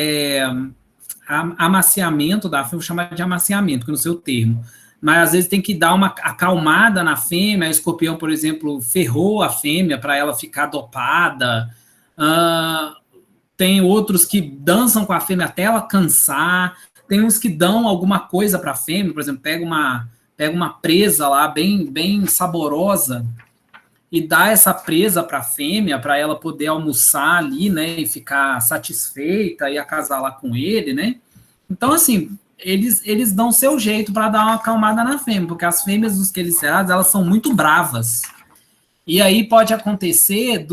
amaciamento da fêmea, vou chamar de amaciamento, que não sei o termo, mas às vezes tem que dar uma acalmada na fêmea. O escorpião, por exemplo, ferrou a fêmea para ela ficar dopada. Tem outros que dançam com a fêmea até ela cansar. Tem uns que dão alguma coisa para a fêmea, por exemplo, pega uma presa lá bem, bem saborosa e dá essa presa para a fêmea, para ela poder almoçar ali, né, e ficar satisfeita e acasalar com ele, né? Então, assim, eles dão o seu jeito para dar uma acalmada na fêmea, porque as fêmeas dos quelicerados, elas são muito bravas. E aí pode acontecer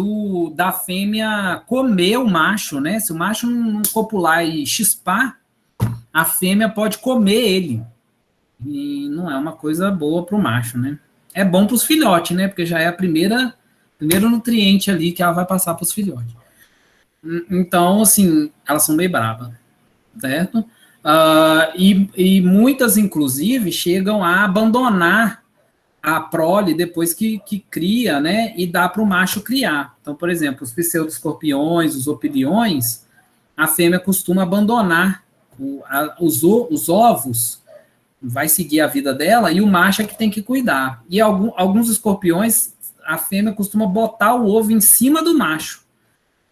da fêmea comer o macho, né? Se o macho não copular e chispar, a fêmea pode comer ele. E não é uma coisa boa para o macho, né? É bom para os filhotes, né? Porque já é primeiro nutriente ali que ela vai passar para os filhotes. Então, assim, elas são bem bravas, certo? E muitas, inclusive, chegam a abandonar a prole depois que cria, né? E dá para o macho criar. Então, por exemplo, os pseudoscorpiões, os opiliões, a fêmea costuma abandonar os ovos, vai seguir a vida dela, e o macho é que tem que cuidar. E alguns escorpiões, a fêmea costuma botar o ovo em cima do macho,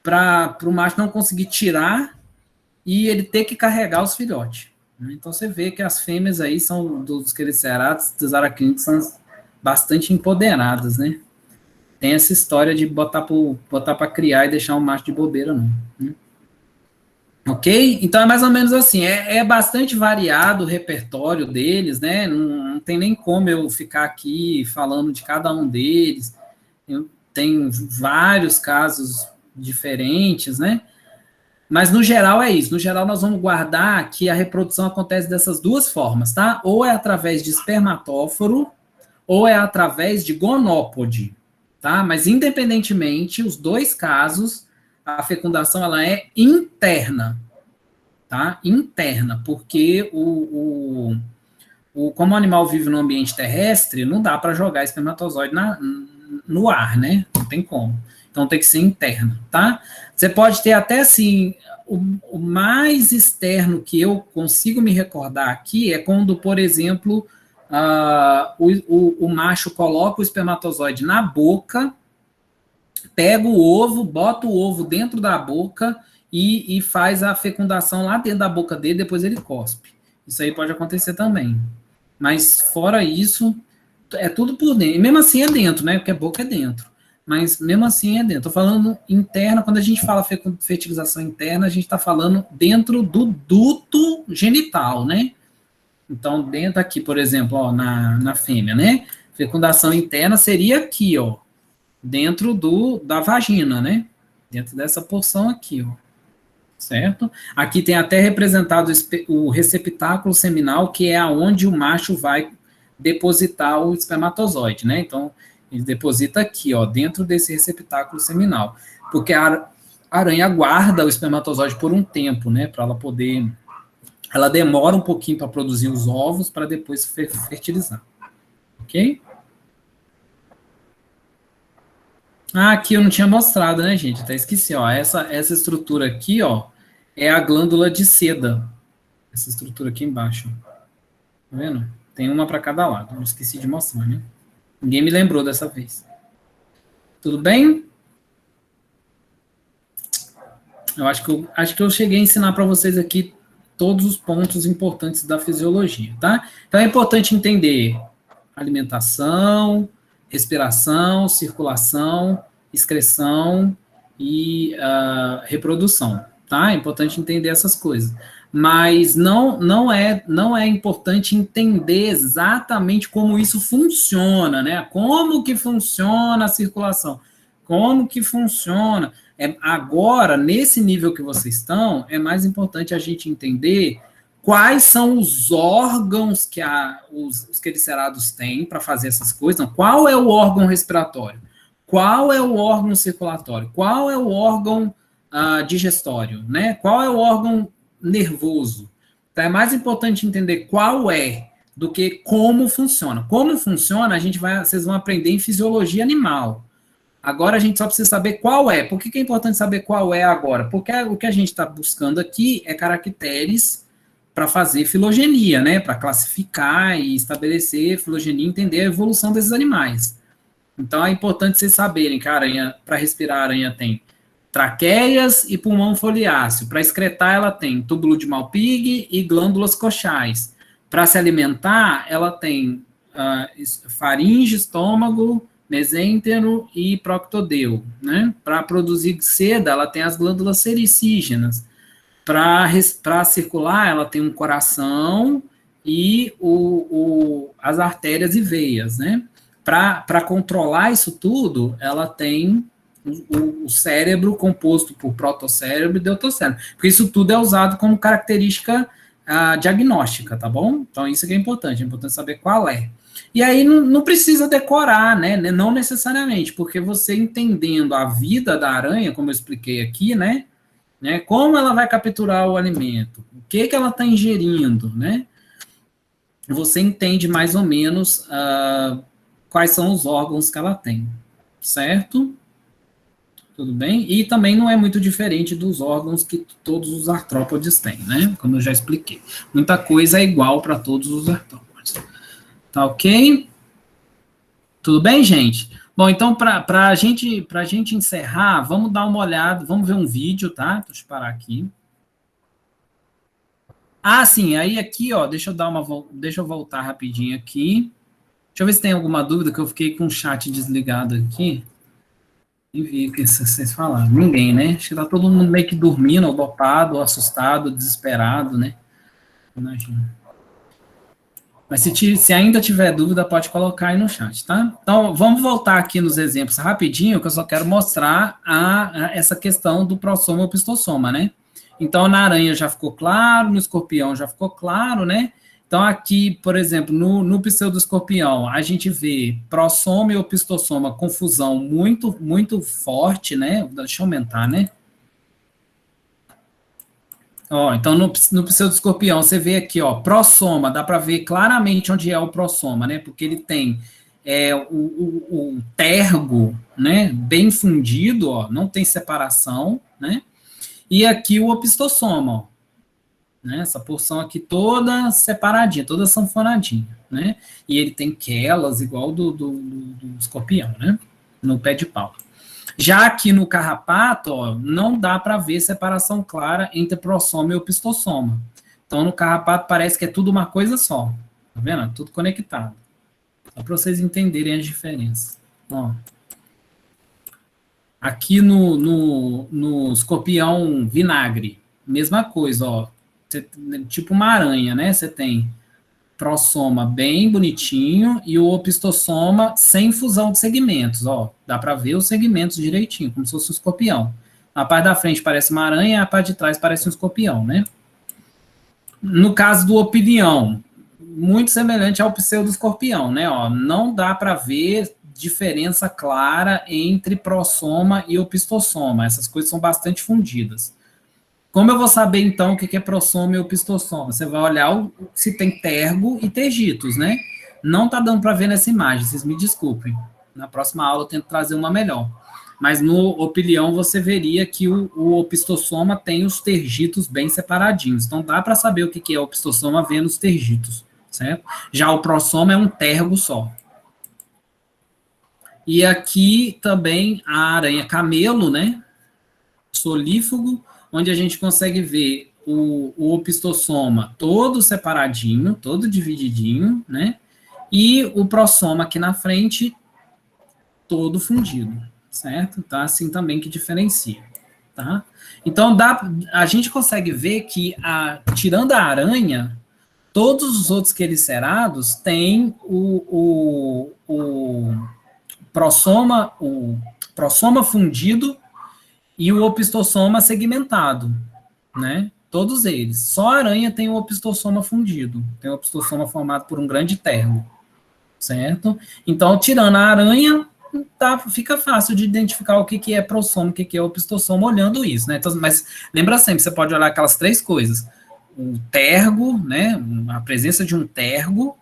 para o macho não conseguir tirar e ele ter que carregar os filhotes. Então você vê que as fêmeas aí são dos quelicerados, dos aracnídeos, são bastante empoderadas, né? Tem essa história de botar para criar e deixar o macho de bobeira, não. Né? Ok? Então é mais ou menos assim, é bastante variado o repertório deles, né? Não tem nem como eu ficar aqui falando de cada um deles. Tem vários casos diferentes, né? Mas no geral é isso. No geral nós vamos guardar que a reprodução acontece dessas duas formas, tá? Ou é através de espermatóforo, ou é através de gonópode, tá? Mas independentemente, os dois casos, a fecundação ela é interna, tá? Interna, porque como o animal vive no ambiente terrestre, não dá para jogar espermatozoide no ar, né? Não tem como. Então tem que ser interna, tá? Você pode ter até assim, o mais externo que eu consigo me recordar aqui é quando, por exemplo, o macho coloca o espermatozoide na boca, pega o ovo, bota o ovo dentro da boca e faz a fecundação lá dentro da boca dele, depois ele cospe. Isso aí pode acontecer também. Mas fora isso, é tudo por dentro. E mesmo assim é dentro, né? Porque a boca é dentro. Mas mesmo assim é dentro. Estou falando interna, quando a gente fala fertilização interna, a gente está falando dentro do duto genital, né? Então, dentro aqui, por exemplo, ó, na fêmea, né? Fecundação interna seria aqui, ó, dentro da vagina, né? Dentro dessa porção aqui, ó. Certo? Aqui tem até representado o receptáculo seminal, que é aonde o macho vai depositar o espermatozoide, né? Então, ele deposita aqui, ó, dentro desse receptáculo seminal. Porque a aranha guarda o espermatozoide por um tempo, né? Para ela poder... Ela demora um pouquinho para produzir os ovos para depois fertilizar. Ok? Aqui eu não tinha mostrado, né, gente? Até esqueci, ó. Essa estrutura aqui, ó, é a glândula de seda. Essa estrutura aqui embaixo. Tá vendo? Tem uma para cada lado. Eu esqueci de mostrar, né? Ninguém me lembrou dessa vez. Tudo bem? Eu acho que eu cheguei a ensinar para vocês aqui todos os pontos importantes da fisiologia, tá? Então é importante entender alimentação, respiração, circulação, excreção e reprodução, tá? É importante entender essas coisas. Mas não é importante entender exatamente como isso funciona, né? Como que funciona a circulação? Como que funciona? Agora, nesse nível que vocês estão, é mais importante a gente entender quais são os órgãos que os quelicerados têm para fazer essas coisas. Não, qual é o órgão respiratório? Qual é o órgão circulatório? Qual é o órgão digestório? Né? Qual é o órgão nervoso? Então, é mais importante entender qual é do que como funciona. Como funciona, vocês vão aprender em fisiologia animal. Agora a gente só precisa saber qual é. Por que é importante saber qual é agora? Porque o que a gente está buscando aqui é caracteres para fazer filogenia, né? Para classificar e estabelecer filogenia e entender a evolução desses animais. Então é importante vocês saberem que a aranha, para respirar, a aranha tem traqueias e pulmão foliáceo. Para excretar, ela tem túbulo de Malpighi e glândulas coxais. Para se alimentar, ela tem faringe, estômago, mesêntero e proctodeu, né? Para produzir seda, ela tem as glândulas sericígenas. Para circular, ela tem um coração e as artérias e veias, né? Para controlar isso tudo, ela tem o cérebro composto por protocérebro e deutocérebro, porque isso tudo é usado como característica diagnóstica, tá bom? Então, isso que é importante saber qual é. E aí não precisa decorar, né? Não necessariamente, porque você entendendo a vida da aranha, como eu expliquei aqui, né? Como ela vai capturar o alimento, o que ela está ingerindo, né? Você entende mais ou menos quais são os órgãos que ela tem, certo? Tudo bem? E também não é muito diferente dos órgãos que todos os artrópodes têm, né? Como eu já expliquei. Muita coisa é igual para todos os artrópodes. Tá ok? Tudo bem, gente? Bom, então, para a gente encerrar, vamos dar uma olhada, vamos ver um vídeo, tá? Deixa eu parar aqui. Sim, aí aqui, ó, deixa eu voltar rapidinho aqui. Deixa eu ver se tem alguma dúvida, que eu fiquei com o chat desligado aqui. E vi o que vocês falaram. Ninguém, né? Acho que tá todo mundo meio que dormindo, ou dopado, ou assustado, desesperado, né? Imagina. Mas se ainda tiver dúvida, pode colocar aí no chat, tá? Então, vamos voltar aqui nos exemplos rapidinho, que eu só quero mostrar essa questão do prossoma ou opistossoma, né? Então, na aranha já ficou claro, no escorpião já ficou claro, né? Então, aqui, por exemplo, no pseudoescorpião, a gente vê prossoma e opistossoma com fusão muito, muito forte, né? Deixa eu aumentar, né? Ó, então, no pseudoescorpião, você vê aqui, ó, prossoma, dá para ver claramente onde é o prossoma, né? Porque ele tem o tergo, né? Bem fundido, ó, não tem separação, né? E aqui o opistossoma, ó, né? Essa porção aqui toda separadinha, toda sanfonadinha, né? E ele tem quelas igual do escorpião, né? No pé de pau. Já aqui no carrapato, ó, não dá para ver separação clara entre prossoma e opistossoma. Então, no carrapato parece que é tudo uma coisa só. Tá vendo? Tudo conectado. Só para vocês entenderem as diferenças. Ó. Aqui no escorpião vinagre, mesma coisa, ó. Tipo uma aranha, né? Você tem prossoma bem bonitinho e o opistossoma sem fusão de segmentos, ó. Dá para ver os segmentos direitinho, como se fosse um escorpião. A parte da frente parece uma aranha, a parte de trás parece um escorpião, né? No caso do opinião, muito semelhante ao pseudoescorpião, né? Ó, não dá para ver diferença clara entre prossoma e opistossoma. Essas coisas são bastante fundidas. Como eu vou saber, então, o que é prossoma e opistossoma? Você vai olhar se tem tergo e tergitos, né? Não tá dando para ver nessa imagem, vocês me desculpem. Na próxima aula eu tento trazer uma melhor. Mas no opilião você veria que o opistossoma tem os tergitos bem separadinhos. Então dá para saber o que é opistossoma vendo os tergitos, certo? Já o prossoma é um tergo só. E aqui também a aranha camelo, né? Solífugo, onde a gente consegue ver o opistossoma todo separadinho, todo divididinho, né? E o prossoma aqui na frente, todo fundido, certo? Tá? Assim também que diferencia, tá? Então, a gente consegue ver que, tirando a aranha, todos os outros quelicerados têm o prossoma fundido e o opistossoma segmentado, né? Todos eles. Só a aranha tem o opistosoma fundido. Tem o opistosoma formado por um grande tergo. Certo? Então, tirando a aranha, fica fácil de identificar o que é prosoma, o que é opistosoma, olhando isso, né? Então, mas lembra sempre, você pode olhar aquelas três coisas. O tergo, né? A presença de um tergo,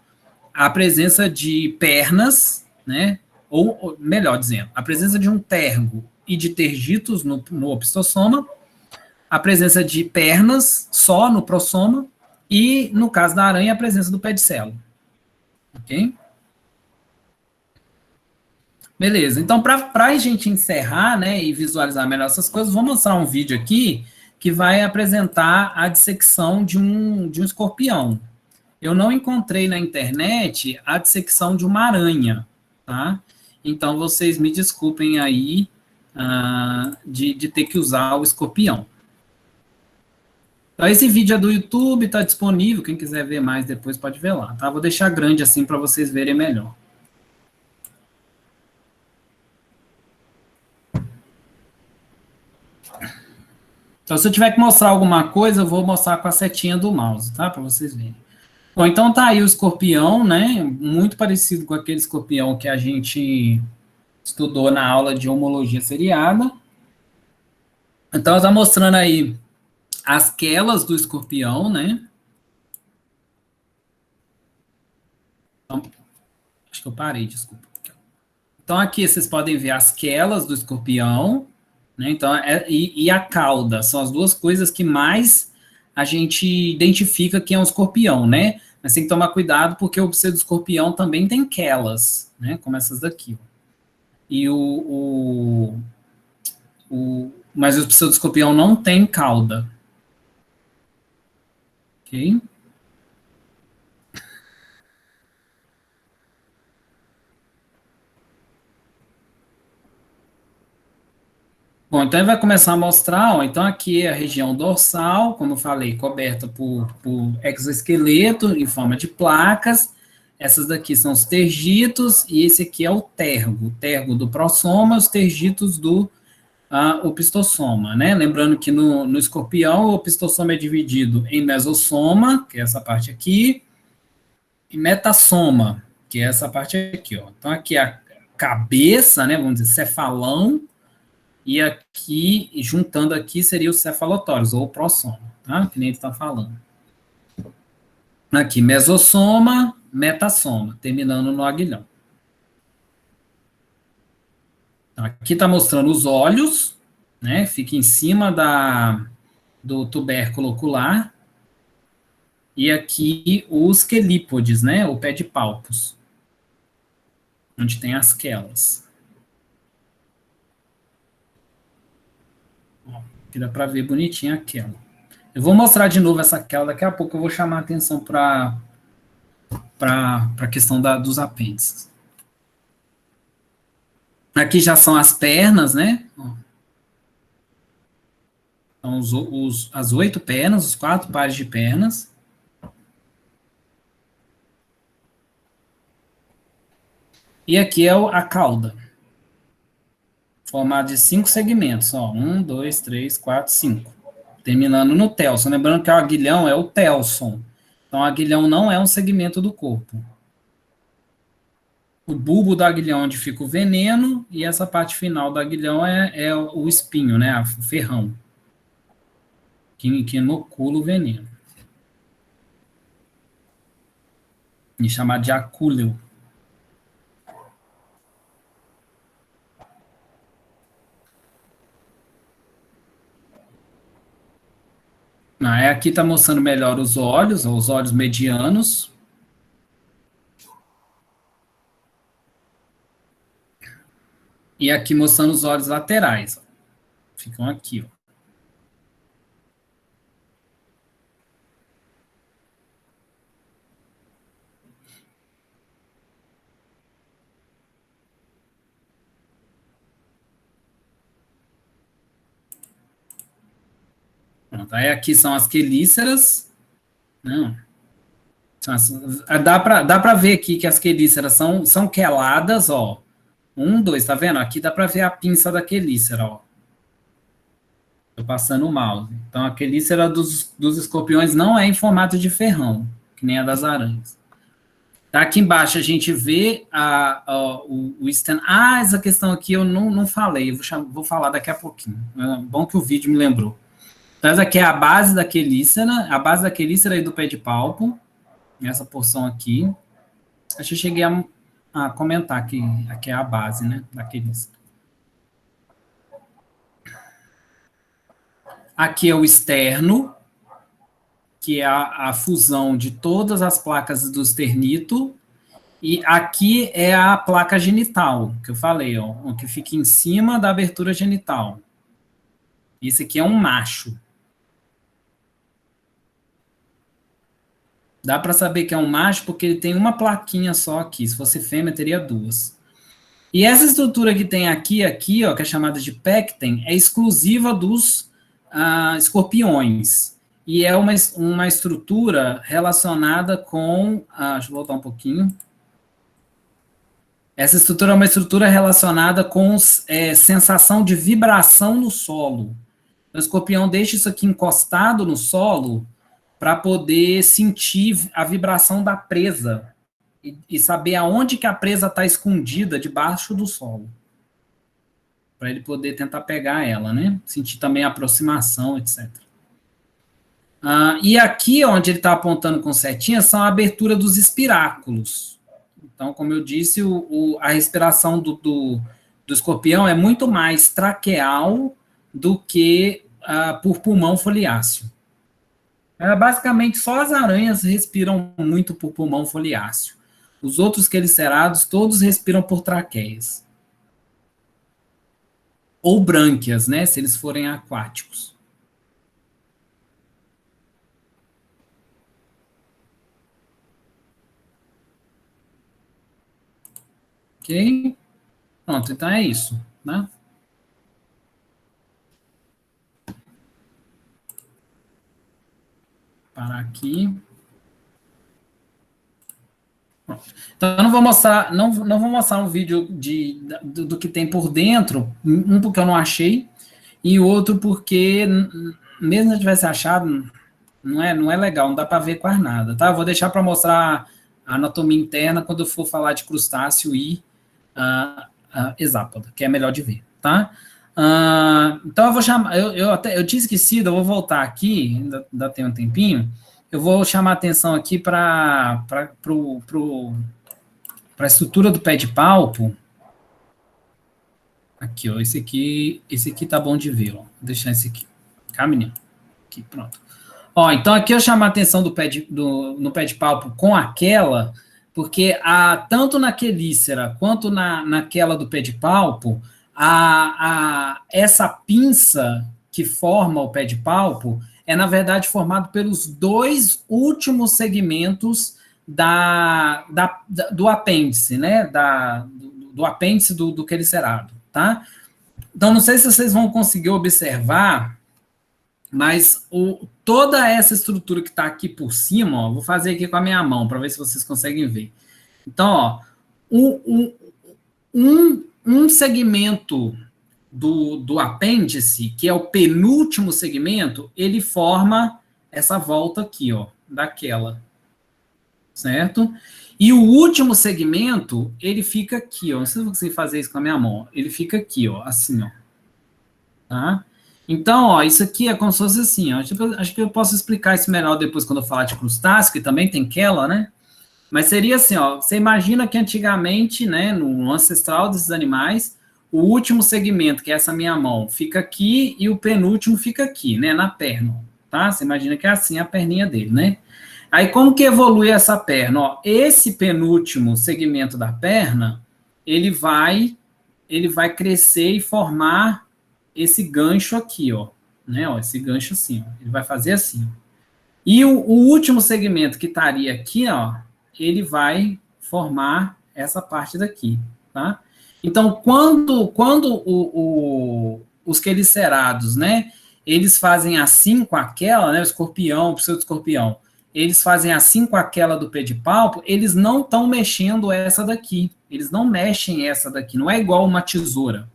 a presença de pernas, né? Ou melhor dizendo, a presença de um tergo e de tergitos no opistosoma, a presença de pernas só no prosoma e, no caso da aranha, a presença do pedicelo. Ok? Beleza, então para a gente encerrar, né, e visualizar melhor essas coisas, vou mostrar um vídeo aqui que vai apresentar a dissecção de um escorpião. Eu não encontrei na internet a dissecção de uma aranha, tá? Então vocês me desculpem aí de ter que usar o escorpião. Então, esse vídeo é do YouTube, está disponível, quem quiser ver mais depois pode ver lá, tá? Vou deixar grande assim para vocês verem melhor. Então, se eu tiver que mostrar alguma coisa, eu vou mostrar com a setinha do mouse, tá? Para vocês verem. Bom, então tá aí o escorpião, né? Muito parecido com aquele escorpião que a gente estudou na aula de homologia seriada. Então, está mostrando aí as quelas do escorpião, né? Então, acho que eu parei, desculpa. Então, aqui vocês podem ver as quelas do escorpião, né? Então, e a cauda, são as duas coisas que mais a gente identifica que é um escorpião, né? Mas tem que tomar cuidado porque o pseudo-escorpião também tem quelas, né? Como essas daqui. E mas o pseudo-escorpião não tem cauda. Ok? Bom, então ele vai começar a mostrar, ó, então aqui é a região dorsal, como eu falei, coberta por exoesqueleto em forma de placas. Essas daqui são os tergitos, e esse aqui é o tergo do prossoma, os tergitos do opistossoma, né? Lembrando que no escorpião, o opistossoma é dividido em mesossoma, que é essa parte aqui, e metassoma, que é essa parte aqui, ó. Então aqui é a cabeça, né, vamos dizer, cefalão, e aqui, juntando aqui, seria o cefalotórios, ou o prossoma, tá? Que nem ele está falando. Aqui, mesossoma, metassoma, terminando no aguilhão. Então, aqui está mostrando os olhos, né? Fica em cima do tubérculo ocular. E aqui os quelípodes, né? O pé de palpos, onde tem as quelas. Ó, aqui dá para ver bonitinho a quela. Eu vou mostrar de novo essa quela, daqui a pouco eu vou chamar a atenção para a questão dos apêndices. Aqui já são as pernas, né? Então, as 8 pernas, os 4 pares de pernas. E aqui é a cauda, formada de 5 segmentos. Ó, 1, 2, 3, 4, 5. Terminando no telson. Lembrando que o aguilhão é o telson. Então, o aguilhão não é um segmento do corpo. O bulbo do aguilhão onde fica o veneno, e essa parte final do aguilhão é o espinho, né? O ferrão, que inocula o veneno. E chamado de acúleo. Aqui está mostrando melhor os olhos medianos. E aqui mostrando os olhos laterais. Ó. Ficam aqui, ó. Pronto, aí aqui são as quelíceras. Não. Dá para ver aqui que as quelíceras são queladas, ó. 1, 2, tá vendo? Aqui dá para ver a pinça da quelícera, ó. Estou passando o mouse. Então, a quelícera dos escorpiões não é em formato de ferrão, que nem a das aranhas. Tá, aqui embaixo a gente vê o stand. Ah, essa questão aqui eu não falei, vou falar daqui a pouquinho. É bom que o vídeo me lembrou. Então, essa aqui é a base da quelícera e do pé de palpo, essa porção aqui. Acho que eu cheguei a comentar que aqui é a base, né, da quelícera. Aqui é o externo, que é a fusão de todas as placas do esternito. E aqui é a placa genital, que eu falei, ó, que fica em cima da abertura genital. Esse aqui é um macho. Dá para saber que é um macho porque ele tem uma plaquinha só aqui. Se fosse fêmea, teria duas. E essa estrutura que tem aqui, ó, que é chamada de pecten, é exclusiva dos escorpiões. E é uma estrutura relacionada com... deixa eu voltar um pouquinho. Essa estrutura é uma estrutura relacionada com sensação de vibração no solo. O escorpião deixa isso aqui encostado no solo para poder sentir a vibração da presa e saber aonde que a presa está escondida debaixo do solo. Para ele poder tentar pegar ela, né? Sentir também a aproximação, etc. E aqui, onde ele está apontando com setinha, são a abertura dos espiráculos. Então, como eu disse, a respiração do escorpião é muito mais traqueal do que por pulmão foliáceo. Basicamente, só as aranhas respiram muito por pulmão foliáceo. Os outros quelicerados, todos respiram por traqueias. Ou brânquias, né, se eles forem aquáticos. Ok? Pronto, então é isso, né? Parar aqui. Pronto. Então, eu não vou mostrar, não vou mostrar um vídeo do que tem por dentro, um porque eu não achei, e outro porque, mesmo se eu tivesse achado, não é legal, não dá para ver quase nada, tá? Eu vou deixar para mostrar a anatomia interna quando eu for falar de crustáceo e hexápoda, que é melhor de ver, tá? Então eu vou chamar, eu tinha esquecido, eu vou voltar aqui, ainda tem um tempinho, eu vou chamar a atenção aqui para a estrutura do pé de palpo. Aqui, ó, esse aqui tá bom de ver, ó. Vou deixar esse aqui. Cá, menino? Aqui, pronto. Ó, então aqui eu chamo a atenção no pé de palpo com aquela, porque tanto na quelícera quanto naquela do pé de palpo, essa pinça que forma o pé de palpo é, na verdade, formado pelos dois últimos segmentos do apêndice, né? Do apêndice do quelicerado, tá? Então, não sei se vocês vão conseguir observar, mas toda essa estrutura que está aqui por cima, ó, vou fazer aqui com a minha mão para ver se vocês conseguem ver. Então, ó, um segmento do apêndice, que é o penúltimo segmento, ele forma essa volta aqui, ó, daquela, certo? E o último segmento, ele fica aqui, ó, não sei se eu consigo fazer isso com a minha mão, ele fica aqui, ó, assim, ó, tá? Então, ó, isso aqui é como se fosse assim, ó, acho que eu posso explicar isso melhor depois quando eu falar de crustáceo, que também tem quela, né? Mas seria assim, ó, você imagina que antigamente, né, no ancestral desses animais, o último segmento, que é essa minha mão, fica aqui e o penúltimo fica aqui, né, na perna, tá? Você imagina que é assim a perninha dele, né? Aí, como que evolui essa perna? Ó, esse penúltimo segmento da perna, ele vai crescer e formar esse gancho aqui, ó, né? Ó, esse gancho assim, ó, ele vai fazer assim. Ó. E o último segmento que estaria aqui, ó, ele vai formar essa parte daqui, tá? Então, quando os quelicerados, né, eles fazem assim com aquela, né, o escorpião, o pseudo-escorpião, eles fazem assim com aquela do pé de palpo, eles não estão mexendo essa daqui, eles não mexem essa daqui, não é igual uma tesoura.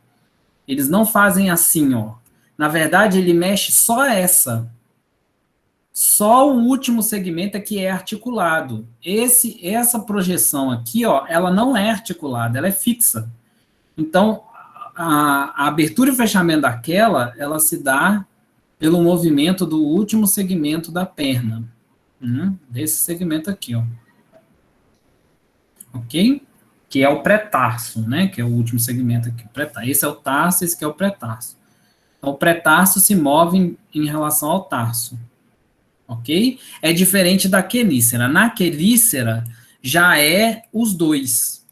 Eles não fazem assim, ó. na verdade, ele mexe só essa. Só o último segmento é que é articulado. Essa projeção aqui, ó, ela não é articulada, ela é fixa. Então, a abertura e fechamento daquela, ela se dá pelo movimento do último segmento da perna. Desse segmento aqui, ó. Ok? Que é o pré-tarso, né? Que é o último segmento aqui. Esse é o tarso, esse aqui é o pré-tarso. Então, o pré-tarso se move em relação ao tarso. Ok? É diferente da quelícera. Na quelícera, já é os dois.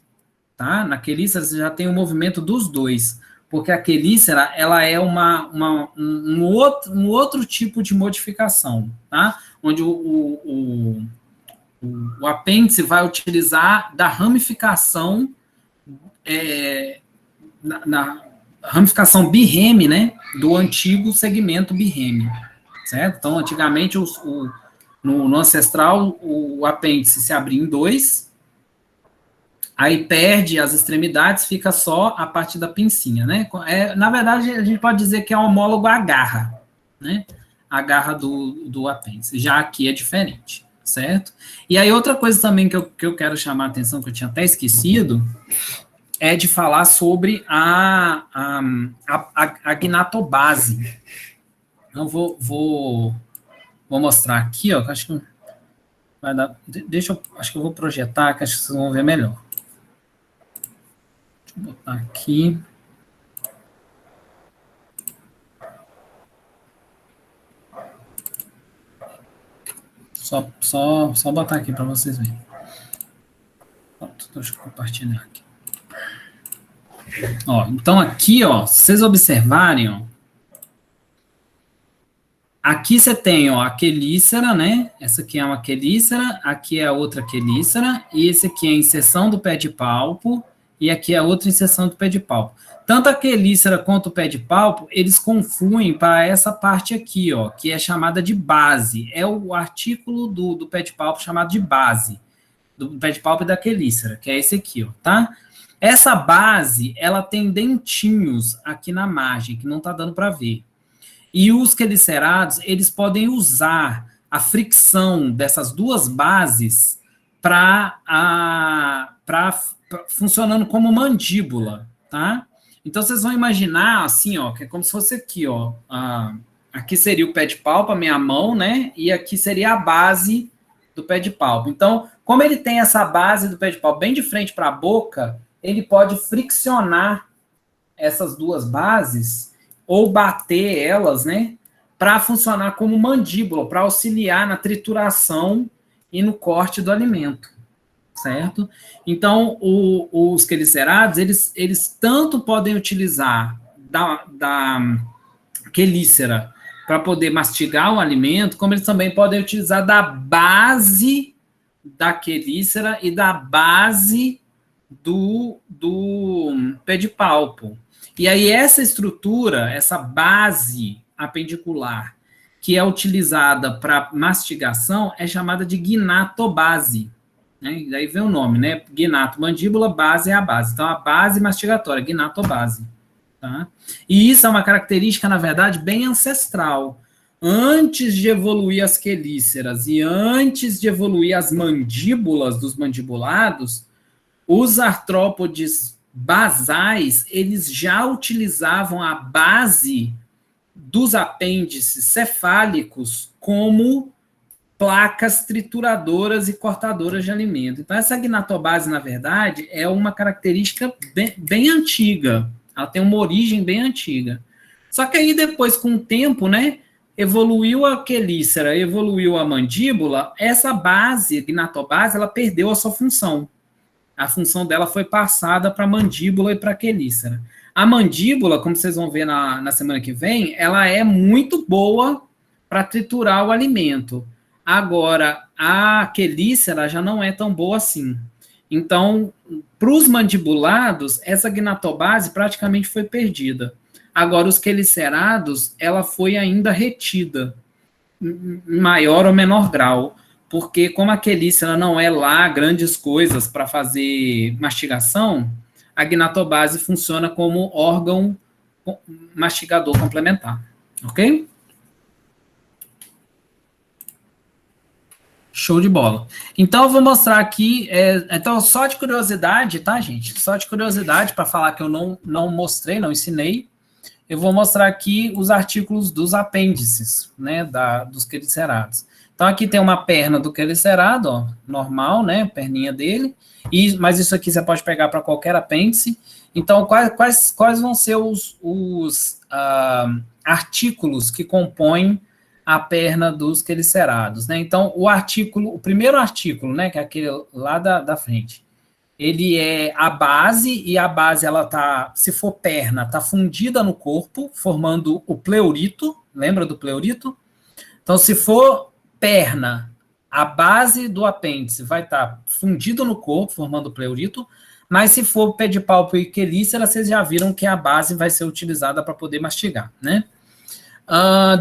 Tá? Na quelícera, você já tem o movimento dos dois. Porque a quelícera, ela é um outro tipo de modificação. Tá? Onde o apêndice vai utilizar da ramificação na ramificação birreme, né, do antigo segmento birreme, certo? Então, antigamente, no ancestral, o apêndice se abria em dois, aí perde as extremidades, fica só a parte da pincinha, né? Na verdade, a gente pode dizer que é homólogo à garra, né? A garra do apêndice. Já aqui é diferente, certo? E aí, outra coisa também que eu quero chamar a atenção, que eu tinha até esquecido, é de falar sobre a gnatobase. Então, vou mostrar aqui, ó, que acho que vai dar, acho que eu vou projetar, que acho que vocês vão ver melhor. Deixa eu botar aqui. Só botar aqui para vocês verem. Pronto, deixa eu compartilhar aqui. Ó, então aqui, ó, se vocês observarem, ó, aqui você tem, ó, a quelícera, né? Essa aqui é uma quelícera, aqui é a outra quelícera, e esse aqui é a inserção do pé de palpo, e aqui é a outra inserção do pé de palpo. Tanto a quelícera quanto o pé de palpo, eles confluem para essa parte aqui, ó, que é chamada de base. É o artículo do pé de palpo chamado de base, do pé de palpo e da quelícera, que é esse aqui, ó, tá? Essa base, ela tem dentinhos aqui na margem, que não tá dando para ver. E os quelicerados, eles podem usar a fricção dessas duas bases para funcionando como mandíbula, tá? Então, vocês vão imaginar, assim, ó, que é como se fosse aqui, ó. Aqui seria o pé de palpa, a minha mão, né? E aqui seria a base do pé de palpa. Então, como ele tem essa base do pé de palpa bem de frente para a boca, ele pode friccionar essas duas bases ou bater elas, né, para funcionar como mandíbula, para auxiliar na trituração e no corte do alimento, certo? Então, os quelicerados, eles tanto podem utilizar da quelícera para poder mastigar o alimento, como eles também podem utilizar da base da quelícera e da base do pé de palpo. E aí essa estrutura, essa base apendicular, que é utilizada para mastigação, é chamada de gnatobase. Né? E daí vem o nome, né? Gnato, mandíbula, base é a base. Então, a base mastigatória, gnatobase. Tá? E isso é uma característica, na verdade, bem ancestral. Antes de evoluir as quelíceras e antes de evoluir as mandíbulas dos mandibulados, os artrópodes basais, eles já utilizavam a base dos apêndices cefálicos como placas trituradoras e cortadoras de alimento. Então, essa gnatobase, na verdade, é uma característica bem antiga. Ela tem uma origem bem antiga. Só que aí, depois, com o tempo, né, evoluiu a quelícera, evoluiu a mandíbula, essa base, gnatobase, ela perdeu a sua função. A função dela foi passada para a mandíbula e para a quelícera. A mandíbula, como vocês vão ver na semana que vem, ela é muito boa para triturar o alimento. Agora, a quelícera já não é tão boa assim. Então, para os mandibulados, essa gnatobase praticamente foi perdida. Agora, os quelicerados, ela foi ainda retida, em maior ou menor grau. Porque como a quelícera não é lá grandes coisas para fazer mastigação, a gnatobase funciona como órgão mastigador complementar. Ok? Show de bola. Então, eu vou mostrar aqui, então, só de curiosidade, tá, gente? Só de curiosidade, para falar que eu não mostrei, não ensinei, eu vou mostrar aqui os artículos dos apêndices, né, dos quelicerados. Então, aqui tem uma perna do quelicerado, ó, normal, né, perninha dele, mas isso aqui você pode pegar para qualquer apêndice. Então, quais vão ser os artículos que compõem a perna dos quelicerados, né? Então, o primeiro artículo, né, que é aquele lá da frente, ele é a base, e a base, ela tá, se for perna, tá fundida no corpo, formando o pleurito, lembra do pleurito? Então, se for perna, a base do apêndice vai estar fundido no corpo, formando o pleurito, mas se for pedipalpo e quelícera, vocês já viram que a base vai ser utilizada para poder mastigar, né?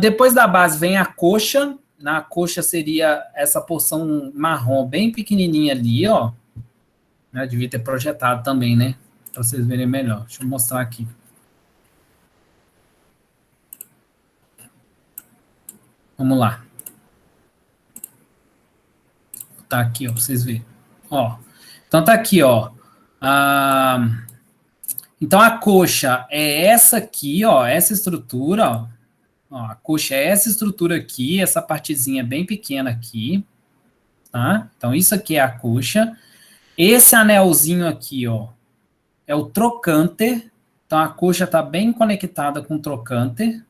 Depois da base vem a coxa. Na coxa seria essa porção marrom bem pequenininha ali, ó. Eu devia ter projetado também, né? Para vocês verem melhor. Deixa eu mostrar aqui. Vamos lá. Tá aqui, ó, para vocês verem. Ó. Então tá aqui, ó. Então a coxa é essa aqui, ó. Essa estrutura, ó. Ó, a coxa é essa estrutura aqui, essa partezinha bem pequena aqui, tá? Então isso aqui é a coxa. Esse anelzinho aqui, ó, é o trocânter. Então a coxa está bem conectada com o trocânter.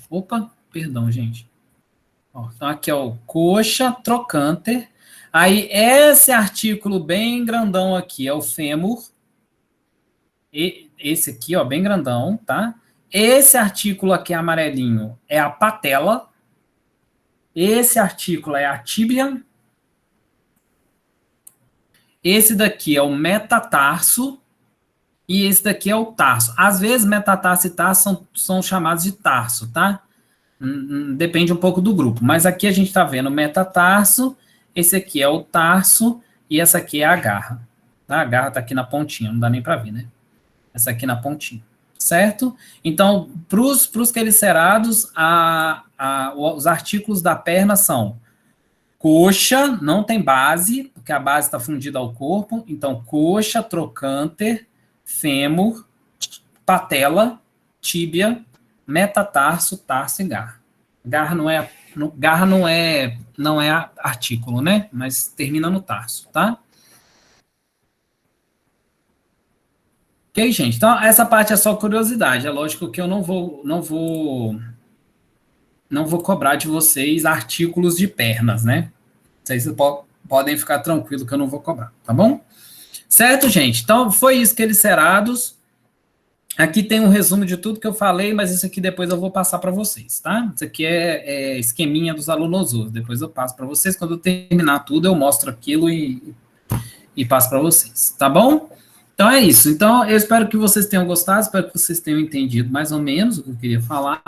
Opa, perdão, gente. Ó, então aqui é o coxa, trocânter. Aí esse artículo bem grandão aqui é o fêmur. Esse aqui, ó, bem grandão, tá? Esse artículo aqui amarelinho é a patela. Esse artículo é a tíbia. Esse daqui é o metatarso. E esse daqui é o tarso. Às vezes, metatarso e tarso são chamados de tarso, tá? Depende um pouco do grupo. Mas aqui a gente está vendo o metatarso, esse aqui é o tarso, e essa aqui é a garra. Tá? A garra está aqui na pontinha, não dá nem para ver, né? Essa aqui na pontinha, certo? Então, para os quelicerados, os artículos da perna são coxa, não tem base, porque a base está fundida ao corpo. Então, coxa, trocânter, fêmur, patela, tíbia, metatarso, tarso e garra. Garra não é artículo, né? Mas termina no tarso, tá? Ok, gente? Então, essa parte é só curiosidade. É lógico que eu não vou cobrar de vocês artículos de pernas, né? Vocês podem ficar tranquilos que eu não vou cobrar, tá bom? Certo, gente? Então, foi isso, quelicerados. Aqui tem um resumo de tudo que eu falei, mas isso aqui depois eu vou passar para vocês, tá? Isso aqui é esqueminha dos alunos. Depois eu passo para vocês. Quando eu terminar tudo, eu mostro aquilo e passo para vocês, tá bom? Então é isso. Então, eu espero que vocês tenham gostado, espero que vocês tenham entendido mais ou menos o que eu queria falar.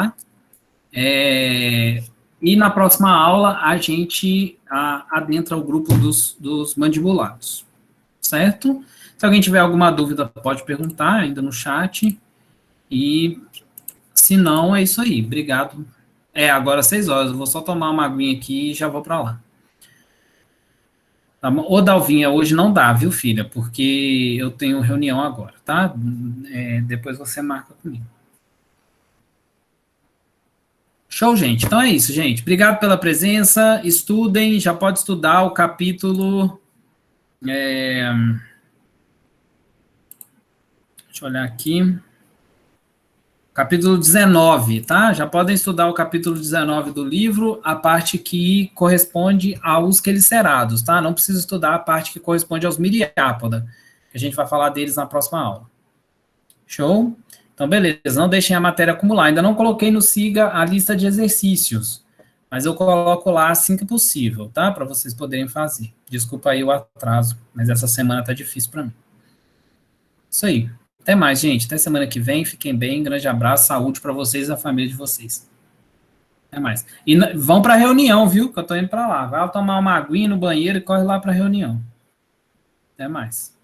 E na próxima aula, a gente adentra o grupo dos mandibulados, certo? Se alguém tiver alguma dúvida, pode perguntar ainda no chat. E se não, é isso aí. Obrigado. Agora 6 horas. Eu vou só tomar uma aguinha aqui e já vou para lá. Tá bom? Ô, Dalvinha, hoje não dá, viu, filha? Porque eu tenho reunião agora, tá? Depois você marca comigo. Show, gente. Então é isso, gente. Obrigado pela presença. Estudem. Já pode estudar o capítulo... Deixa eu olhar aqui. Capítulo 19, tá? Já podem estudar o capítulo 19 do livro, a parte que corresponde aos quelicerados, tá? Não precisa estudar a parte que corresponde aos miriápoda, que a gente vai falar deles na próxima aula. Show? Então, beleza. Não deixem a matéria acumular. Ainda não coloquei no SIGA a lista de exercícios, mas eu coloco lá assim que possível, tá? Para vocês poderem fazer. Desculpa aí o atraso, mas essa semana tá difícil para mim. Isso aí. Até mais, gente. Até semana que vem. Fiquem bem. Grande abraço. Saúde para vocês e a família de vocês. Até mais. E vão para a reunião, viu? Que eu tô indo para lá. Vai tomar uma aguinha no banheiro e corre lá para a reunião. Até mais.